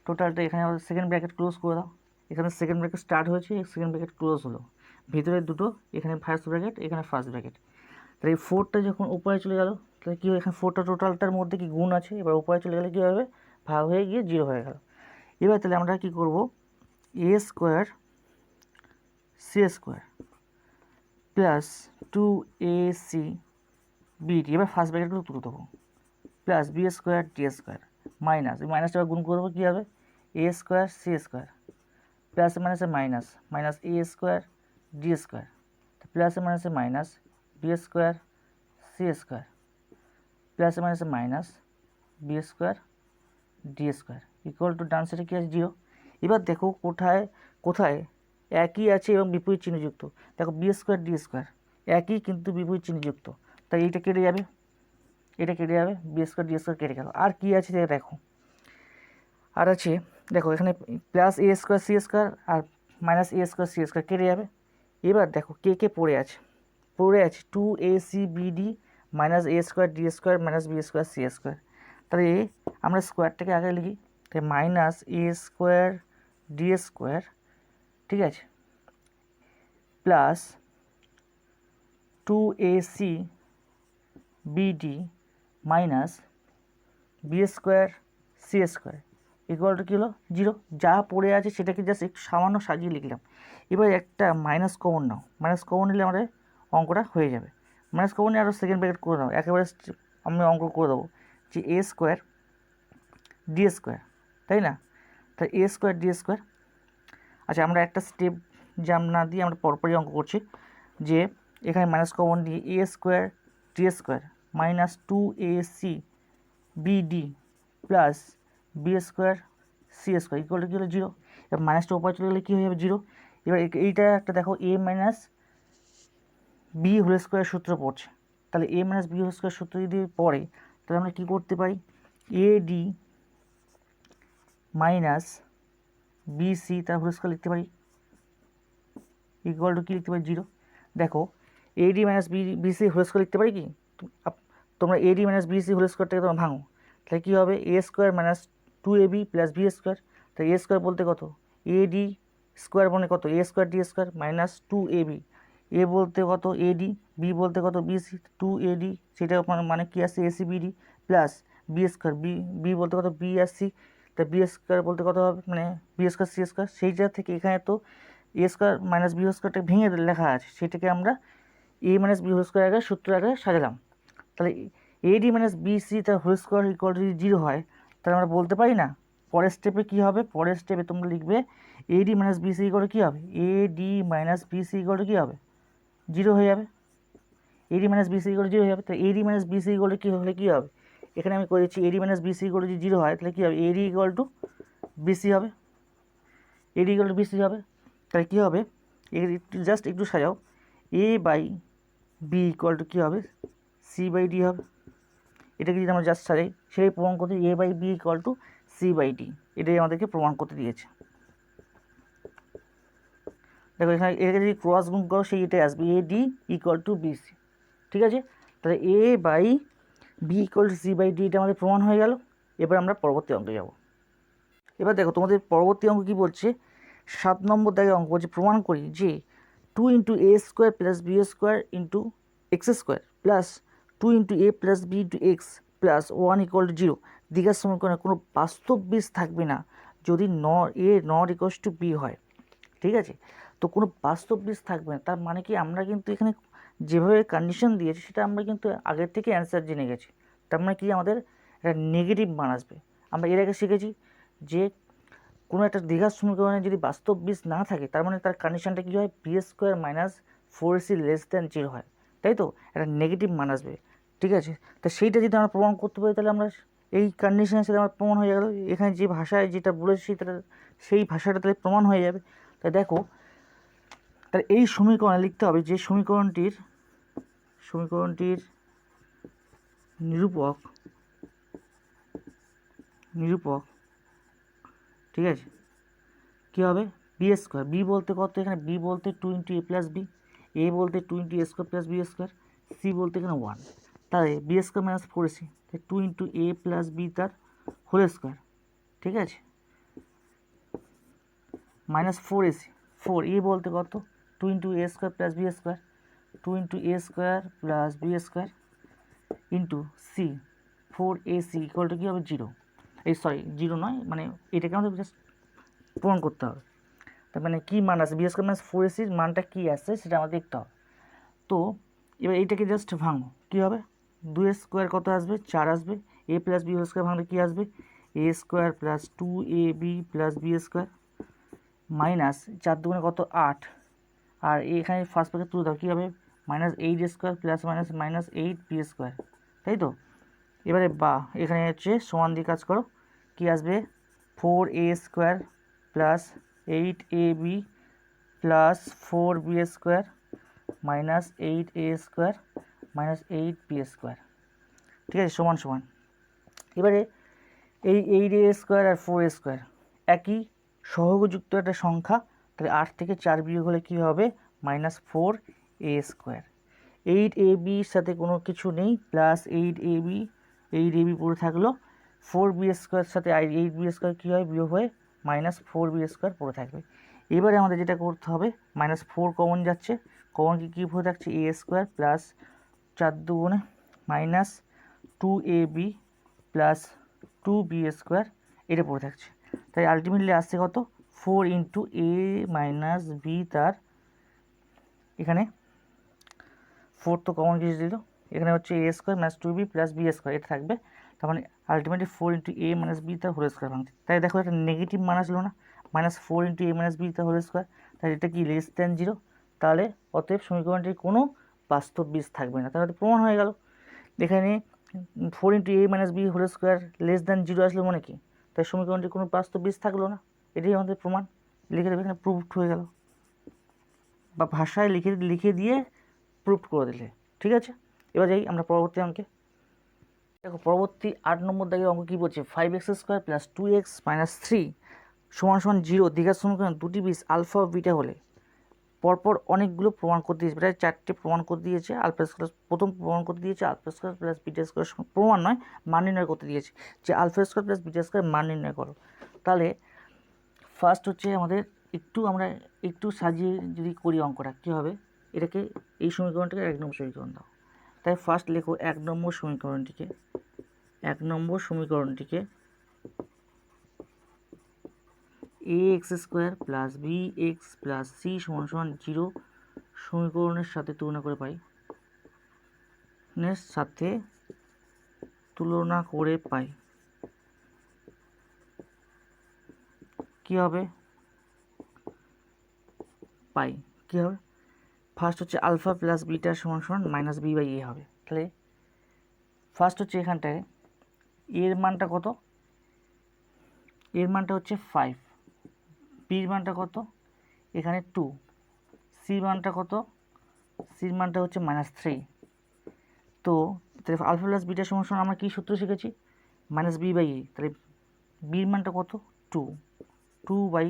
টোটালটা এখানে সেকেন্ড ব্র্যাকেট ক্লোজ করে দাও। এখানে সেকেন্ড ব্র্যাকেট স্টার্ট হয়েছে, সেকেন্ড ব্র্যাকেট ক্লোজ হলো, ভিতরে দুটো, এখানে ফার্স্ট ব্র্যাকেট, এখানে ফার্স্ট ব্র্যাকেট। তাহলে এই 4টা যখন উপরে চলে গেল তাহলে কী হয়? এখানে 4টা টোটালটার মধ্যে কি গুণ আছে, এবার উপরে চলে গেলে কী হবে? ভাগ হয়ে গিয়ে 0 হয়ে গেল। এবার তাহলে আমরা কী করব? A square c square plus 2ac bd, এবার ফার্স্ট ব্র্যাকেটগুলো তুলে দেবো, plus B square d square minus, এই মাইনাসটা গুণ করবো, কী হবে? A square c square plus মাইনাসে minus, minus a square d square plus মাইনাসে minus b square c square plus মাইনাসে minus b square d square equal to ডান সাইডে কী আছে? 0। এবার দেখো কোথায় কোথায় একই আছে এবং বিপরীত চিহ্নযুক্ত। দেখো বি স্কোয়ার ডি স্কোয়ার একই কিন্তু বিপরীত চিহ্নযুক্ত, তাই এইটা কেটে যাবে, এটা কেটে যাবে, বি স্কোয়ার ডি স্কোয়ার কেটে গেল। আর কী আছে দেখো, আর আছে দেখো এখানে plus a square c square আর minus a square c square কেটে যাবে। এবার দেখো কে পড়ে আছে? 2ac bd minus a square d square minus b square c square. তাহলে আমরা স্কোয়ারটাকে আগে লিখি, তাই minus a square d square, ঠিক আছে, plus 2ac bd minus b square c square equal to কী হলো? 0। যা পড়ে আছে সেটাকে জাস্ট একটু সামান্য সাজিয়ে লিখলাম। এবার একটা মাইনাস কমন নাও, মাইনাস কমন নিলে আমাদের অঙ্কটা হয়ে যাবে। মাইনাস কমন নিয়ে আরও সেকেন্ড ব্র্যাকেট করে দাও, একেবারে আমি অঙ্ক করে দেবো যে এ স্কোয়ার ডি স্কোয়ার, তাই না? তাই এ স্কোয়ার ডি স্কোয়ার। আচ্ছা, আমরা একটা স্টেপ জাম্প না দিয়ে আমরা পরপরই অঙ্ক করছি, যে এখানে মাইনাস কমন দিয়ে a square d square minus 2ac bd plus B square c square equal to কী হলো? 0। এবার মাইনাসটা উপরে চলে গেলে কী হয়ে যাবে? 0। এবার এইটা একটা দেখো a minus b whole square সূত্র পড়ছে, তাহলে a minus b whole square সূত্র যদি পড়ে তাহলে আমরা কী করতে পারি? এ ডি মাইনাস বিসি তার হোল স্কোয়ার লিখতে পারি ইকুয়াল টু কী লিখতে পারি? 0। দেখো ad minus bc whole square লিখতে পারি কি? তোমরা এডি মাইনাস বিসি হোল স্কোয়ারটাকে তোমরা ভাঙো, তাহলে কী হবে a square minus 2ab plus B square. তাহলে এ স্কোয়ার বলতে কত, এডি স্কোয়ার মানে কত a square d square minus 2ab, a বলতে কত এডি, বি বলতে কত বিসি 2ad, সেটা মানে কী আসছে AC BD plus B square, B বলতে কত বি আর সি, তা বি স্কোয়ার বলতে কত হবে মানে বি স্কোয়ার সি স্কোয়ার। সেইটা থেকে এখানে তো এ স্কোয়ার মাইনাস বি স্কোয়ারটা ভেঙে লেখা আছে, সেটাকে আমরা a minus b whole square আগে সূত্র আগে সাজালাম। তাহলে এডি মাইনাস বিসি তার হোল স্কোয়ার ইকুয়াল টু যদি 0 হয়, তাহলে আমরা বলতে পারি না পরের স্টেপে কী হবে, পরের স্টেপে তোমরা লিখবে ad minus bc equal to কী হবে, ad minus bc equal to কী হবে 0 হয়ে যাবে, ad minus bc equal to 0 হয়ে যাবে। তাহলে ad minus bc equal to কী হলে কী হবে, এখানে আমি করেছি ad minus bc equal to যদি 0 হয় তাহলে কী হবে এডি ইকুয়াল টু বিসি হবে, এডি ইকুয়াল টু বিসি হবে। তাহলে কী হবে জাস্ট একটু সাজাও, এ বাই বি ইকুয়াল টু কী হবে সি বাই ডি হবে। এটাকে যদি আমরা জাস্ট সাজাই সেটাই প্রমাণ করতে a by b equal to c by d, এটাই আমাদেরকে প্রমাণ করতে দিয়েছে। দেখো এখানে এটাকে যদি ক্রস গুণ করো সেই এটাই আসবে a d equal to bc, ঠিক আছে। তাহলে a by b equal to c by d এটা আমাদের প্রমাণ হয়ে গেল। এবার আমরা পরবর্তী অঙ্কে যাব। এবার দেখো তোমাদের পরবর্তী অঙ্ক কী বলছে, 7 নম্বর দাগে অঙ্ক বলছে প্রমাণ করি যে 2 into A square plus B square into x square plus 2 into A plus B into x plus 1 equal to 0 দ্বিঘাত সমীকরণে কোনো বাস্তব বীজ থাকবে না যদি A not equals to B হয়, ঠিক আছে। তো কোনো বাস্তব বীজ থাকবে না, তার মানে কি আমরা কিন্তু এখানে যেভাবে কন্ডিশন দিয়েছি সেটা আমরা কিন্তু আগের থেকে অ্যান্সার জেনে গেছি। তার মানে কি আমাদের একটা নেগেটিভ মান আসবে। আমরা এর আগে শিখেছি যে কোনো একটা দ্বিঘাত সমীকরণে যদি বাস্তব বীজ না থাকে তার মানে তার কন্ডিশনটা কী হয় B square minus 4ac less than 0 হয়, তাই তো একটা নেগেটিভ মান আসবে, ঠিক আছে। তা সেইটা যদি আমরা প্রমাণ করতে পারি তাহলে আমরা এই কন্ডিশনের সাথে আমার প্রমাণ হয়ে গেল, এখানে যে ভাষায় যেটা বলেছি সেই ভাষাটা তাহলে প্রমাণ হয়ে যাবে। তাই দেখো তাহলে এই সমীকরণে লিখতে হবে যে সমীকরণটির নিরূপক ঠিক আছে কী হবে বি স্কোয়ার, বি বলতে কত এখানে বি বলতে 2 into A plus b, a বলতে 2 ইন্টু এ square plus B square, c বলতে এখানে 1, তাহলে বি স্কোয়ার মাইনাস 4ac, তাই 2 ইন্টু এ প্লাস বি তার হোল স্কোয়ার, ঠিক আছে মাইনাস 4ac, 4 এ বলতে কত 2 into A square plus B square, 2 into A square plus B square into c 4ac equal to কী হবে 0, এই সরি 0 নয় মানে এটাকে আমাদের জাস্ট প্রমাণ করতে হবে। তার মানে কী মান আছে বি স্কোয়ার মাইনাস 4ac মানটা কী আসছে সেটা আমাদের দেখতে হবে। তো এবার এইটাকে জাস্ট ভাঙো, কী হবে 2 স্কোয়ার কত আসবে 4 আসবে, a plus b whole square ভাঙলে কী আসবে a square plus 2ab plus B square minus 4 দুগুণে কত 8, আর এখানে ফার্স্ট পাকে তুলে দাও কী হবে minus 8 square plus minus 8 B square, তাই তো। এবারে বা এখানে হচ্ছে সমান দিয়ে কাজ করো, কী আসবে 4a square plus 8ab plus 4b square minus 8a square minus 8b square, ঠিক আছে সমান সমান। এবারে এই 8a স্কোয়ার আর 4a স্কোয়ার একই সহগযুক্ত একটা সংখ্যা, তাহলে 8 থেকে 4 বিয়োগ হলে কী হবে মাইনাস 4a স্কোয়ার, 8abর সাথে কোনো কিছু নেই প্লাস 8ab পড়ে থাকলো, 4b স্কোয়ার সাথে 8b স্কোয়ার কী হয় বিয়োগ হয়ে মাইনাস 4b স্কোয়ার পড়ে থাকবে। এবারে আমাদের যেটা করতে হবে মাইনাস 4 কমন যাচ্ছে, কমন কী পড়ে থাকছে এ স্কোয়ার প্লাস 4 দুগুণে minus 2ab plus 2b square এটা পড়ে থাকছে, তাই আলটিমেটলি আসছে কত 4 ইন্টু এ মাইনাস বি তার এখানে 4 তো কমন কিছু দিল, এখানে হচ্ছে a square minus 2b plus B square এটা থাকবে, তার মানে ultimately 4 into a minus b তার হোল স্কোয়ার ভাঙছে। তাই দেখো একটা নেগেটিভ মান আসলো না minus 4 into a minus b তার হোল স্কোয়ার, তাই এটা কি লেস দ্যান 0, তাহলে অতএব সমীকরণটির কোনো বাস্তব বীজ থাকবে না, তাহলে প্রমাণ হয়ে গেল। এখানে 4 into a minus b whole square less than 0 আসলে মনে কি, তাই সমীকরণটির কোনো বাস্তব বীজ থাকলো না, এটাই আমাদের প্রমাণ। লিখে দেবে এখানে প্রুভড হয়ে গেল, বা ভাষায় লিখে দিয়ে প্রুভ করে দিলে, ঠিক আছে। এবার যাই আমরা পরবর্তী অঙ্কে। দেখো পরবর্তী 8 নম্বর দাগের অঙ্ক কী বলছে 5x square plus 2x minus 3 সমান সমান 0 দ্বিঘাত সমীকরণ দুটি বীজ আলফা ও বিটা হলে পরপর অনেকগুলো প্রমাণ করতে দিয়েছে, প্রায় 4টে প্রমাণ করতে দিয়েছে আলফা স্কয়ার। প্রথম প্রমাণ করতে দিয়েছে alpha square plus beta square, প্রমাণ নয় মান নির্ণয় করতে দিয়েছে যে alpha square plus beta square মান নির্ণয় করো। তাহলে ফার্স্ট হচ্ছে আমাদের আমরা একটু সাজিয়ে যদি করি অঙ্কটা কী হবে, এটাকে এই সমীকরণটাকে 1 নম্বর সমীকরণ দাও। তাই ফার্স্ট লেখো 1 নম্বর সমীকরণটিকে ax square plus bx plus c সমান সমান 0 সমীকরণের সাথে তুলনা করে পাই। কি হবে? পাই কি হবে? ফার্স্ট হচ্ছে আলফা প্লাস বিটা সমান সমান মাইনাস বি বাই এ হবে। তাহলে ফার্স্ট হচ্ছে এখানটায় এর মানটা কত? এর মানটা হচ্ছে 5, বির মানটা কত? এখানে 2, সির মানটা কত? সির মানটা হচ্ছে -3। তো তাহলে আলফা প্লাস বিটা সমান সমান আমরা কী সূত্র শিখেছি? মাইনাস বি বাই এ। তাহলে বির মানটা কত? 2 বাই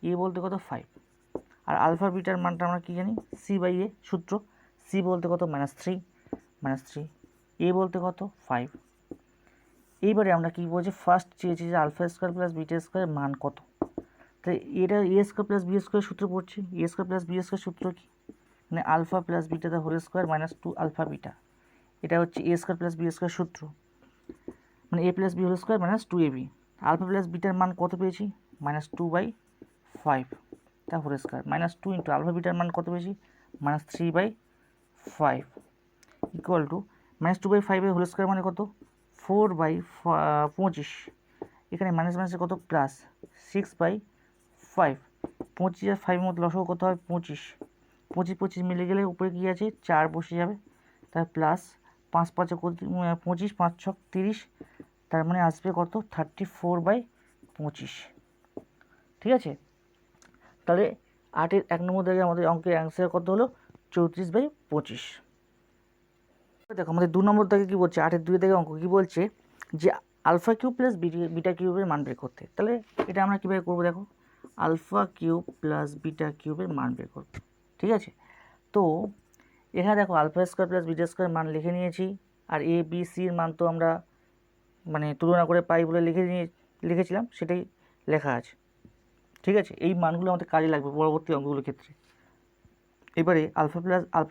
এ বলতে কত? 5। আর আলফা বিটার মানটা আমরা কী জানি? সি বাই এ সূত্র। সি বলতে কত? -3, এ বলতে কত? 5। এইবারে আমরা কী বলছি? ফার্স্ট চেয়েছি যে আলফা স্কোয়ার প্লাস বিটা স্কোয়ারের মান কত। তাই এটা a square plus B square সূত্র পড়ছি। A square plus B square সূত্র কি? মানে alpha plus beta the whole square minus 2 alpha beta. এটা হচ্ছে a square plus B square সূত্র, মানে a plus b whole square minus 2ab। Alpha plus বিটার মান কত পেয়েছি? -2/5 তা হোল স্কোয়ার, -2 ইন্টু আলফা বিটার মান কত পেয়েছি? -3/5 ইকুয়াল টু -2/5 হোল স্কোয়ার মানে কত? 4/25। এখানে মাইনাস মাইনাসে কত? প্লাস 6/5। 25 আর 5 মধ্যে লসাগু কত হয়? 25। 25 মিলে গেলে উপরে কী আছে? 4 বসে যাবে। তার প্লাস 5 5 25, 5 6 30, তার মানে আসবে কত? 34/25। ঠিক আছে, তাহলে 8-এর 1 নম্বর দাগে আমাদের অঙ্কের অ্যান্সার কত হলো? 34/25। দেখো আমাদের 2 নম্বর দাগে কী বলছে? 8-এর 2 দাগে অঙ্ক কী বলছে? যে আলফা কিউব প্লাস বিটা কিউবের মান বের করতে। তাহলে এটা আমরা কীভাবে করবো? দেখো, আলফা কিউব প্লাস বিটা কিউবের মান বের করব। ঠিক আছে, তো এখানে দেখো alpha square plus beta square মান লিখে নিয়েছি, আর এ বি সির মান তো আমরা মানে তুলনা করে পাই বলে লিখেছিলাম, সেটাই লেখা আছে। ঠিক আছে, এই মানগুলো আমাদের কাজে লাগবে পরবর্তী অঙ্কগুলোর ক্ষেত্রে। এবারে আলফা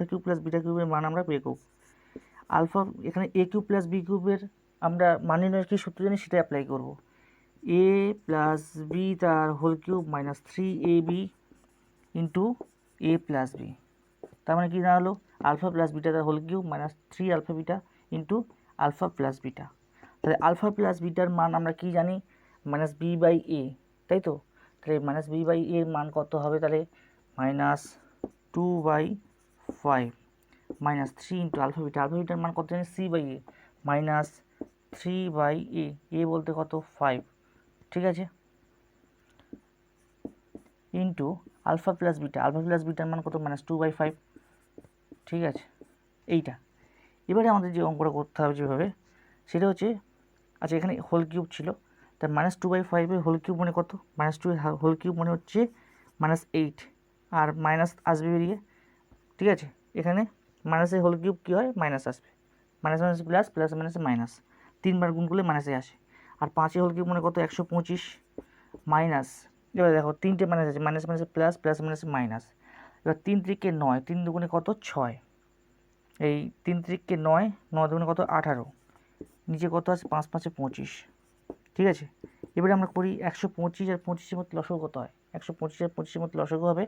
কিউব প্লাস বিটা কিউবের মান আমরা বের করব। আলফা এখানে এ কিউব প্লাস বি কিউবের আমরা মান নির্ণয়ের কী সূত্র জানি সেটা অ্যাপ্লাই করব। এ প্লাস বি তার whole cube minus 3ab into এ প্লাস বি। তার মানে কী দাঁড়ালো? আলফা প্লাস বিটা তার whole cube minus 3 alpha beta into alpha plus beta. তাহলে আলফা প্লাস বিটার মান আমরা কি জানি? -b/a, তাই তো? তাহলে -b/a এর মান কত হবে? তাহলে -2/5 minus 3 into alpha beta. Alpha বিটার মান কত জানি? c/a -3/a। এ বলতে কত? 5। ঠিক আছে, ইন্টু আলফা প্লাস বিটার মান কত? -2/5। ঠিক আছে, এইটা। এবারে আমাদের যে অঙ্কটা করতে হবে যেভাবে, সেটা হচ্ছে, আচ্ছা এখানে হোল কিউব ছিল, তার -2/5 হোল কিউব মানে কত? -2 হোল কিউব মানে হচ্ছে -8, আর মাইনাস আসবে বেরিয়ে। ঠিক আছে, এখানে মাইনাসের হোল কিউব কী হয়? মাইনাস আসবে, মাইনাস মাইনাস প্লাস, প্লাস মাইনাসে মাইনাস, 3বার গুণ করলে মাইনাসে আসে। আর 5 হোল কিউব মানে কত? 125 মাইনাস, এবার দেখো 3টে মাইনাস আছে, মাইনাস মাইনাসে প্লাস, প্লাস মাইনাসে মাইনাস। এবার 3 3 9, 3 দুগুণে কত? 6, এই 3 3 9, 9 দুগুণে কত? 18, নিচে কত আছে? 5 5 25। ঠিক আছে, এবারে আমরা করি 125 আর 25-এর মধ্যে লসাগু কত হয়? 125 আর 25-এর মধ্যে লসাগু হবে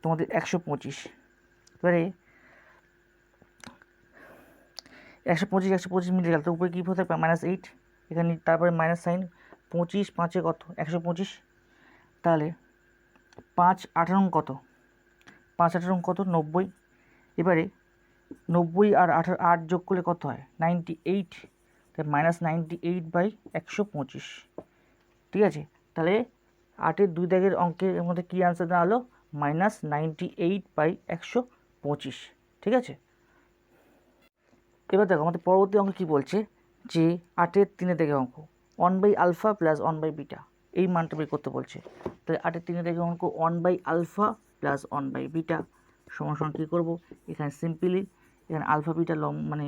তোমাদের 125। এবারে 125 মিলে গেল, তো উপরে কী হতে পারে? -8, এখানে তারপরে মাইনাস সাইন, 25 5-এ কত? 125। তাহলে 5 18 কত? 5 18 কত? 90। এবারে 90 আর 8 যোগ করলে কত হয়? 98, তাই -98/125। ঠিক আছে, তাহলে 8-এর 2 দাগের অঙ্কের মধ্যে কী আনসার দাঁড়ালো? -98/125। ঠিক আছে, এবার দেখো আমাদের পরবর্তী অঙ্ক কী বলছে? যে 8-এর 3 দাগের অঙ্ক 1/α প্লাস 1/β, এই মানটা বের করতে বলছে। তাহলে 8-এর 3 দাগের অঙ্ক 1/α প্লাস 1/β সমান সমান কী করবো, এখানে সিম্পলি এখানে আলফা বিটা মানে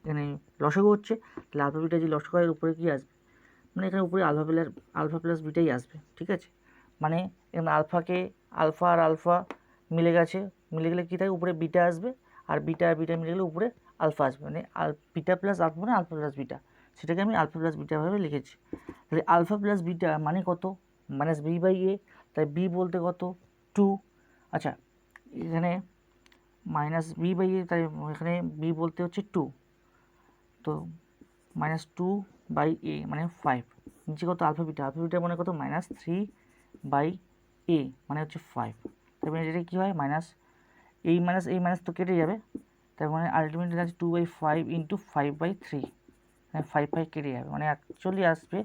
এখানে লসাগু হচ্ছে, তাহলে আলফা বিটা যে লসাগু এর উপরে কী আসবে, মানে এখানে উপরে আলফা প্লাস বিটাই আসবে। ঠিক আছে, মানে এখানে আলফা আর আলফা মিলে গেলে কী থাকে, উপরে বিটা আসবে, আর বিটা মিলে গেলে উপরে আলফা আসবে, মানে বিটা প্লাস আলফা মানে আলফা প্লাস বিটা, সেটাকে আমি আলফা প্লাস বিটা ভাবে লিখেছি। তাহলে আলফা প্লাস বিটা মানে কত, -b/a, তাই b বলতে কত 2। আচ্ছা, এখানে -b/a, তাই এখানে b বলতে হচ্ছে 2, তো -2/a মানে 5, নিচে কত আলফা বিটা মানে কত -3/a মানে হচ্ছে 5। তার মানে এটা কী হয়, এই মাইনাস তো কেটে যাবে, তার মানে আলটিমেটলি আছে 2/5 × 5/3, 5 কেটে যাবে, মানে অ্যাকচুয়ালি আসবে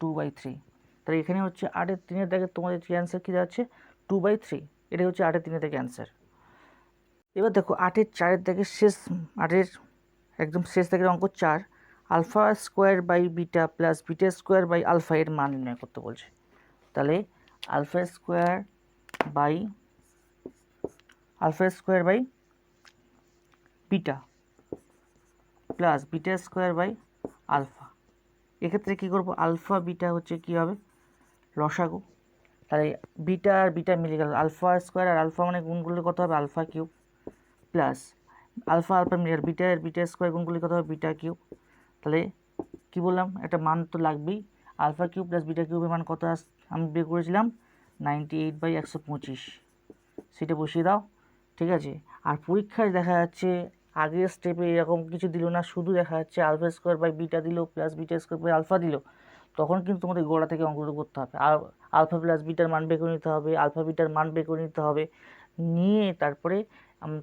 2/3। তাহলে এখানে হচ্ছে 8-এর 3-এর দাগে তোমাদের কি অ্যান্সার কী যাচ্ছে 2/3, এটাই হচ্ছে 8-এর 3-এর দাগে অ্যান্সার। এবার দেখো 8-এর 4-এর দাগে একদম শেষ দাগের অঙ্ক 4, alpha square by beta plus beta square by alpha এর মান নির্ণয় করতে বলছে। তাহলে alpha square by beta plus beta square by alpha, এক্ষেত্রে কী করবো, আলফা বিটা হচ্ছে কী হবে লসাগু, তাহলে বিটা আর বিটা মিলে গেল, আলফা স্কোয়ার আর আলফা মানে গুণ করলে কত হবে আলফা কিউব, প্লাস আলফা মিলে গেল বিটা স্কোয়ার গুণ করলে কত হবে বিটা কিউব। তাহলে কি বললাম, একটা মান তো লাগবেই, আলফা কিউব প্লাস বিটা কিউবের মান কত আমি বের করেছিলাম 98/125, সেটা বসিয়ে দাও। ঠিক আছে, আর পরীক্ষায় দেখা যাচ্ছে আগের স্টেপে এরকম কিছু দিল না, শুধু দেখা যাচ্ছে আলফা স্কোয়ার বাই বিটা দিল plus beta square by alpha দিল, তখন কিন্তু তোমাদের গোড়া থেকে অঙ্কগুলো করতে হবে, আর আলফা প্লাস বিটার মান বের করে নিতে হবে, নিয়ে তারপরে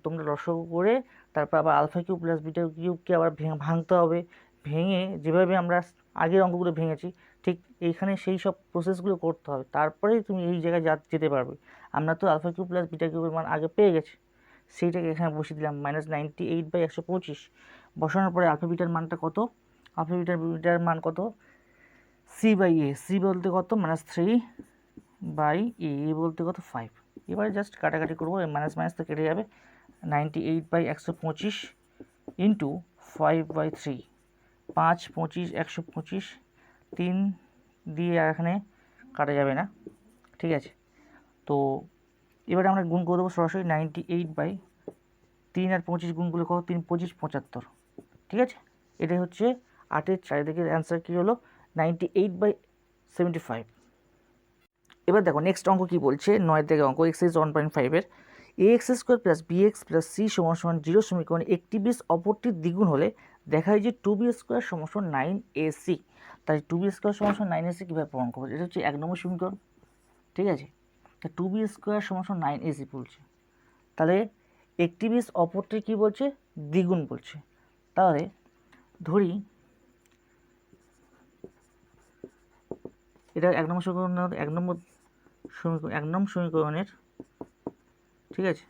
তোমরা রসগো করে তারপর আবার আলফা কিউব প্লাস বিটা কিউবকে আবার ভাঙতে হবে, ভেঙে যেভাবে আমরা আগের অঙ্কগুলো ভেঙেছি ঠিক এইখানে সেই সব প্রসেসগুলো করতে হবে, তারপরেই তুমি এই জায়গায় যেতে পারবে। আমরা তো আলফা কিউব প্লাস বিটা কিউবের মান আগে পেয়ে গেছি, সেইটাকে এখানে বসিয়ে দিলাম -98/125, বসানোর পরে আলফা বিটার মানটা কত, বিটার মান কত c/a, বলতে কত -3/a, বলতে কত 5। এবারে জাস্ট কাটাকাটি করবো, মাইনাস তো কেটে যাবে, 98/125 × 5/3, 5, 25, 125, 3 দিয়ে আর এখানে কাটা যাবে না। ঠিক আছে, তো এবারে আমরা গুণ করে দেবো সরাসরি 98/3 আর 25 গুণ করলে কত 3, 25, 75। ঠিক আছে, এটাই হচ্ছে 8-এর 4 দিকের অ্যান্সার কী হলো 98/75। এবার দেখো নেক্সট অঙ্ক কী বলছে, 9 দিকের অঙ্ক এক্সারসাইজ 1.5-এর, ax² + bx + c = 0 সমীকরণে একটি বিশ অপরটির দ্বিগুণ হলে দেখায় যে 2b² = 9ac। তাই 2b² = 9ac কীভাবে প্রমাণ করবো, এটা হচ্ছে 1 নম্বর সমীকরণ। ঠিক আছে, তা 2b² = 9ac বলছে, তাহলে একটি বিশ অপরটির কী বলছে দ্বিগুণ বলছে, তাহলে ধরি এটা 1 নম্বর সমীকরণের ঠিক আছে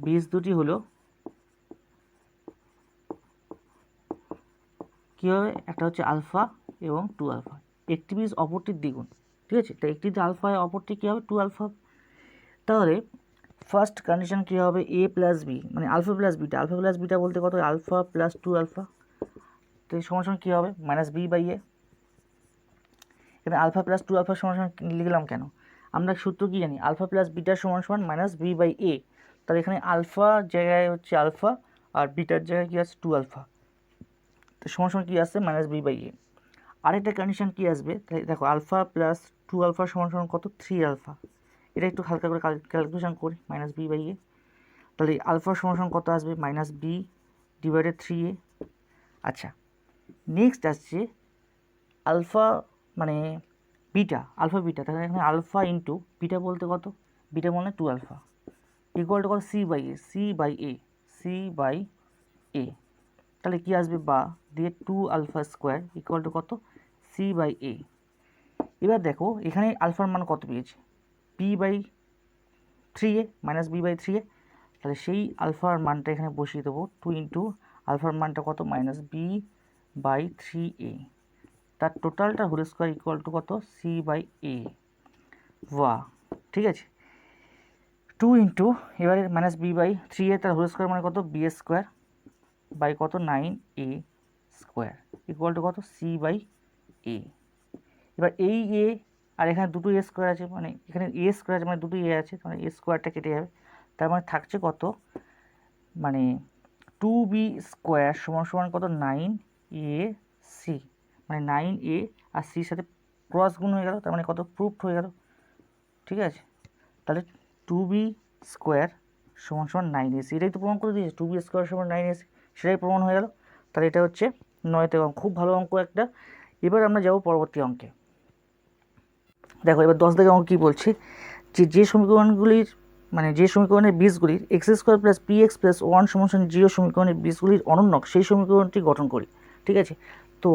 বীজ দুটি হলো কী হবে, একটা হচ্ছে আলফা এবং 2 আলফা, একটি বীজ অপরটির দ্বিগুণ। ঠিক আছে, তাই একটিতে আলফা অপরটি কী হবে 2 আলফা। তাহলে ফার্স্ট কন্ডিশন কী হবে a + b মানে আলফা প্লাস বিটা বলতে কত আলফা প্লাস 2 আলফা, তো সমান কী হবে -b/a। এখানে আলফা প্লাস 2 আলফা সমান লিখলাম কেন, আমরা সূত্র কী জানি আলফা প্লাস বিটা সমান -b/a, তাহলে এখানে আলফার জায়গায় হচ্ছে আলফা আর বিটার জায়গায় কী আছে 2 আলফা, তো সমান কী আসছে -b/a। আরেকটা কন্ডিশন কী আসবে, তাই দেখো আলফা প্লাস 2 আলফা সমান কত 3 আলফা, এটা একটু হালকা করে ক্যালকুলেশন করি -b/a, তাহলে আলফা সমান কত আসবে -b/3a। আচ্ছা, নেক্সট আসছে আলফা মানে আলফা বিটা, তাহলে এখানে আলফা ইন্টু বিটা বলতে কত, বিটা মানে 2 আলফা ইকুয়াল টু কত c/a, তাহলে কি আসবে বা দিয়ে 2 আলফা স্কোয়ার ইকুয়াল টু কত c/a। এবার দেখো এখানে আলফার মান কত পেয়েছে b/3a -b/3a, তাহলে সেই আলফার মানটা এখানে বসিয়ে দেবো 2 ইন্টু আলফার মানটা কত -b/3a, তার টোটালটা হোল স্কোয়ার ইকুয়াল টু কত c/a। বাহ, ঠিক আছে। 2 ইন্টু এবারে মাইনাস বি বাই 3a তার হোল স্কোয়ার মানে কত, বি স্কোয়ার বাই কত 9a স্কোয়ার ইকুয়াল টু কত, সি বাই এ। এবার এই এ আর এখানে দুটো এ স্কোয়ার আছে, মানে এখানে এ স্কোয়ার আছে মানে দুটো এ আছে, মানে এ স্কোয়ারটা কেটে যাবে, তার মানে থাকছে কত, মানে 2b স্কোয়ার সমান সমান কত 9ac, মানে 9a আর সির সাথে ক্রস গুণ হয়ে গেল, তার মানে কত প্রুফড হয়ে গেল। ঠিক আছে, তাহলে 2b স্কোয়ার সমান সমান 9ac, এটাই তো প্রমাণ করে দিয়েছে, 2b স্কোয়ার সমান 9ac, সেটাই প্রমাণ হয়ে গেল। তাহলে এটা হচ্ছে 9তে অঙ্ক, খুব ভালো অঙ্ক একটা। এবার আমরা যাব পরবর্তী অঙ্কে। দেখো এবার 10 দাগের অঙ্ক কী বলছে, যে সমীকরণগুলির মানে যে সমীকরণের বীজগুলির x square plus p x plus 1 সমান 0 সমীকরণের বীজগুলির অনন্যক সেই সমীকরণটি গঠন করি। ঠিক আছে, তো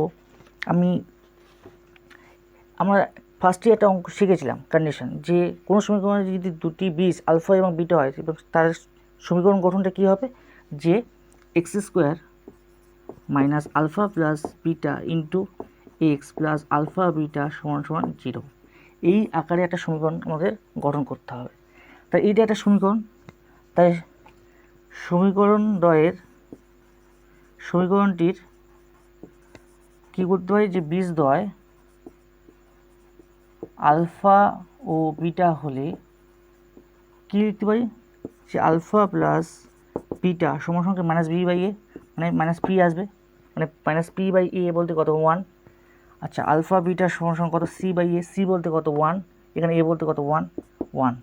আমরা ফার্স্টে একটা অঙ্ক শিখেছিলাম কন্ডিশন, যে কোনো সমীকরণে যদি দুটি বীজ আলফা এবং বিটা হয় এবং তার সমীকরণ গঠনটা কী হবে, যে x square minus alpha plus beta into x plus alpha beta সমান সমান 0, এই আকারে একটা সমীকরণ আমাদের গঠন করতে হবে। তাই এইটা একটা সমীকরণ, তাই সমীকরণটির কী করতে পারি, যে বীজদ্বয় আলফা ও বিটা হলে কী লিখতে পারি, যে আলফা প্লাস বিটা সমান সমান মাইনাস বি বাই এ, মানে মাইনাস পি আসবে, মানে মাইনাস পি বাই এ বলতে কত 1। আচ্ছা, আলফা বিটা সমান সমান কত, সি বাই এ, সি বলতে কত 1, এখানে এ বলতে কত 1 1।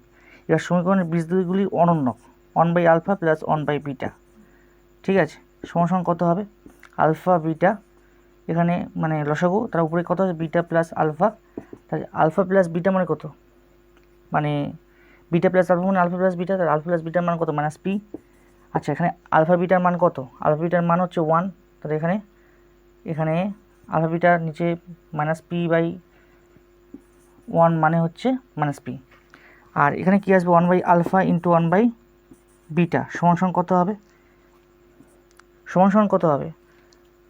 এবার সমীকরণের বীজদ্বয়গুলি অনন্য, 1 by alpha plus 1 by beta, ঠিক আছে, সমান সমান কত হবে, আলফা বিটা এখানে মানে লসাগু, তার উপরে কত আছে বিটা প্লাস আলফা, তাহলে আলফা প্লাস বিটা মানে কত, মানে বিটা প্লাস আলফা মানে আলফা প্লাস বিটা, তাহলে আলফা প্লাস বিটার মান কত, মাইনাস পি। আচ্ছা, এখানে আলফা বিটার মান কত, আলফা বিটার মান হচ্ছে 1, তাহলে এখানে আলফা বিটার নিচে মাইনাস পি বাই 1 মানে হচ্ছে মাইনাস পি, আর এখানে কী আসবে 1 by alpha into 1 by beta সমান সমান কত হবে,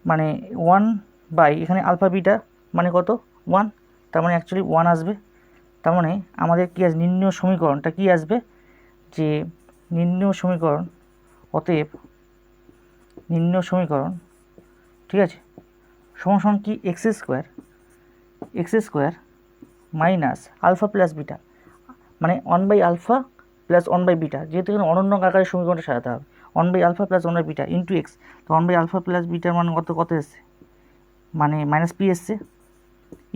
মানে 1 বাই এখানে আলফা বিটা মানে কত 1, তার মানে অ্যাকচুয়ালি 1 আসবে। তার মানে আমাদের কী আসবে, নির্ণয় সমীকরণটা কী আসবে, যে নির্ণয় সমীকরণ, অতএব নির্ণয় সমীকরণ, ঠিক আছে, সমান সমান কি x square minus alpha plus beta, মানে 1 by alpha plus 1 by beta, যেহেতু এখানে অনন্য আকারে সমীকরণটা সাজাতে হবে, 1 by alpha plus 1 by beta into x, তো 1 বাই আলফা প্লাস বিটার মান কত এসছে, মানে মাইনাস পি এসছে,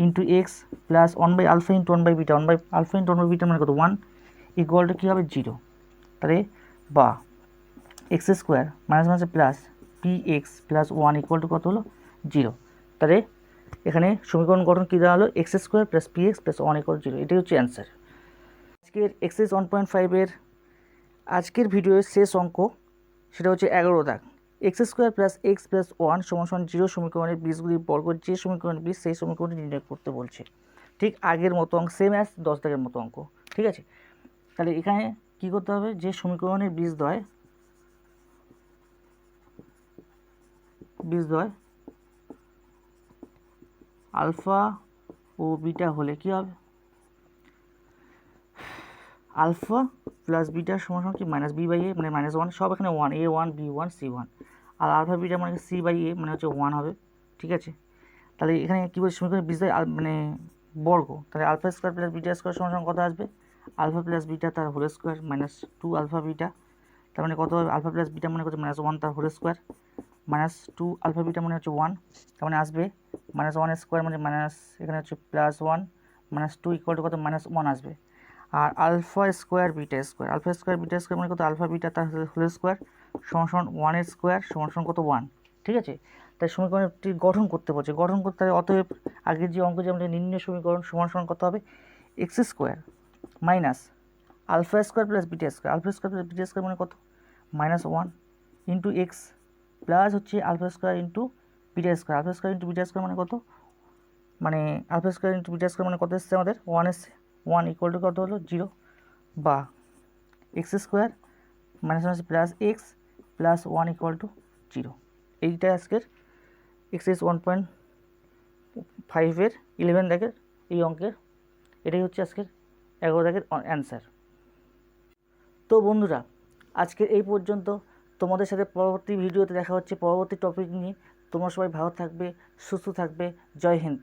into x plus 1 by alpha into 1 by beta, 1 by alpha into 1 by বিটার মানে কত 1, ইকুয়াল টু কী হবে 0। তাহলে বা x square minus minus plus p x plus 1 equal two কত হলো 0। তাহলে এখানে সমীকরণ গঠন কী দেওয়া হলো, x square plus p x plus 1 equal 0, এটাই হচ্ছে অ্যান্সার। আজকের এক্সারসাইজ 1.5-এর আজকের ভিডিওর শেষ অঙ্ক, সেটা হচ্ছে 11 দাগ, x square plus x plus 1 সমান সমান 0 সমীকরণের বীজগুলির বর্গ, যে সমীকরণের বীজ সেই সমীকরণটি নির্ণয় করতে বলছে। ঠিক আগের মতো অঙ্ক, সেম অ্যাজ 10 দাগের মতো অঙ্ক। ঠিক আছে, তাহলে এখানে কী করতে হবে, যে সমীকরণের বীজদ্বয় আলফা ও বিটা হলে কী হবে, আলফা প্লাস বিটা সমান সমান কি মাইনাস বি বাই এ, মানে মাইনাস 1, সব এখানে 1, a1 b1 c1, আর আলফা বিটা মানে সি বাই এ মানে হচ্ছে 1 হবে। ঠিক আছে, তাহলে এখানে কী বলছে, সমীকরণের বীজদ্বয় মানে বর্গ, তাহলে alpha square plus beta square সমান সমান কত আসবে, আলফা প্লাস বিটা তার whole square minus 2 alpha beta, তার মানে কত হবে, আলফা প্লাস বিটা মানে হচ্ছে মাইনাস 1 তার whole square minus 2 alpha beta মানে হচ্ছে 1, তার মানে আসবে মাইনাস 1 স্কোয়ার মানে মাইনাস এখানে হচ্ছে প্লাস 1 মাইনাস 2 ইকুয়াল টু কত মাইনাস 1 আসবে, আর আলফা স্কোয়ার বিটা স্কোয়ার মানে কত, আলফা বিটা তার হোল স্কোয়ার সমান সমান 1 স্কোয়ার সমান সমান কত 1। ঠিক আছে, তাই সমীকরণটি গঠন করতে বলছে, গঠন করতে হবে, অতএব আগের যে অঙ্ক যে আমাদের নির্ণয় সমীকরণ সমান সমান কত হবে, x square minus alpha square plus beta square মানে কত মাইনাস 1 ইন্টু এক্স প্লাস হচ্ছে alpha square into beta square মানে কত, মানে alpha square into beta square মানে কত এসছে আমাদের 1 এসছে, 1 ইকুয়াল টু কত হলো 0, বা x square minus minus plus x plus 1 equal to 0। এইটাই আজকের এক্সারসাইজ 1.5-এর 11 দাগের এই অঙ্কের, এটাই হচ্ছে আজকের 11 দাগের অ্যান্সার। তো বন্ধুরা, আজকের এই পর্যন্ত। তোমাদের সাথে পরবর্তী ভিডিওতে দেখা হচ্ছে পরবর্তী টপিক নিয়ে। তোমরা সবাই ভালো থাকবে, সুস্থ থাকবে। জয় হিন্দ।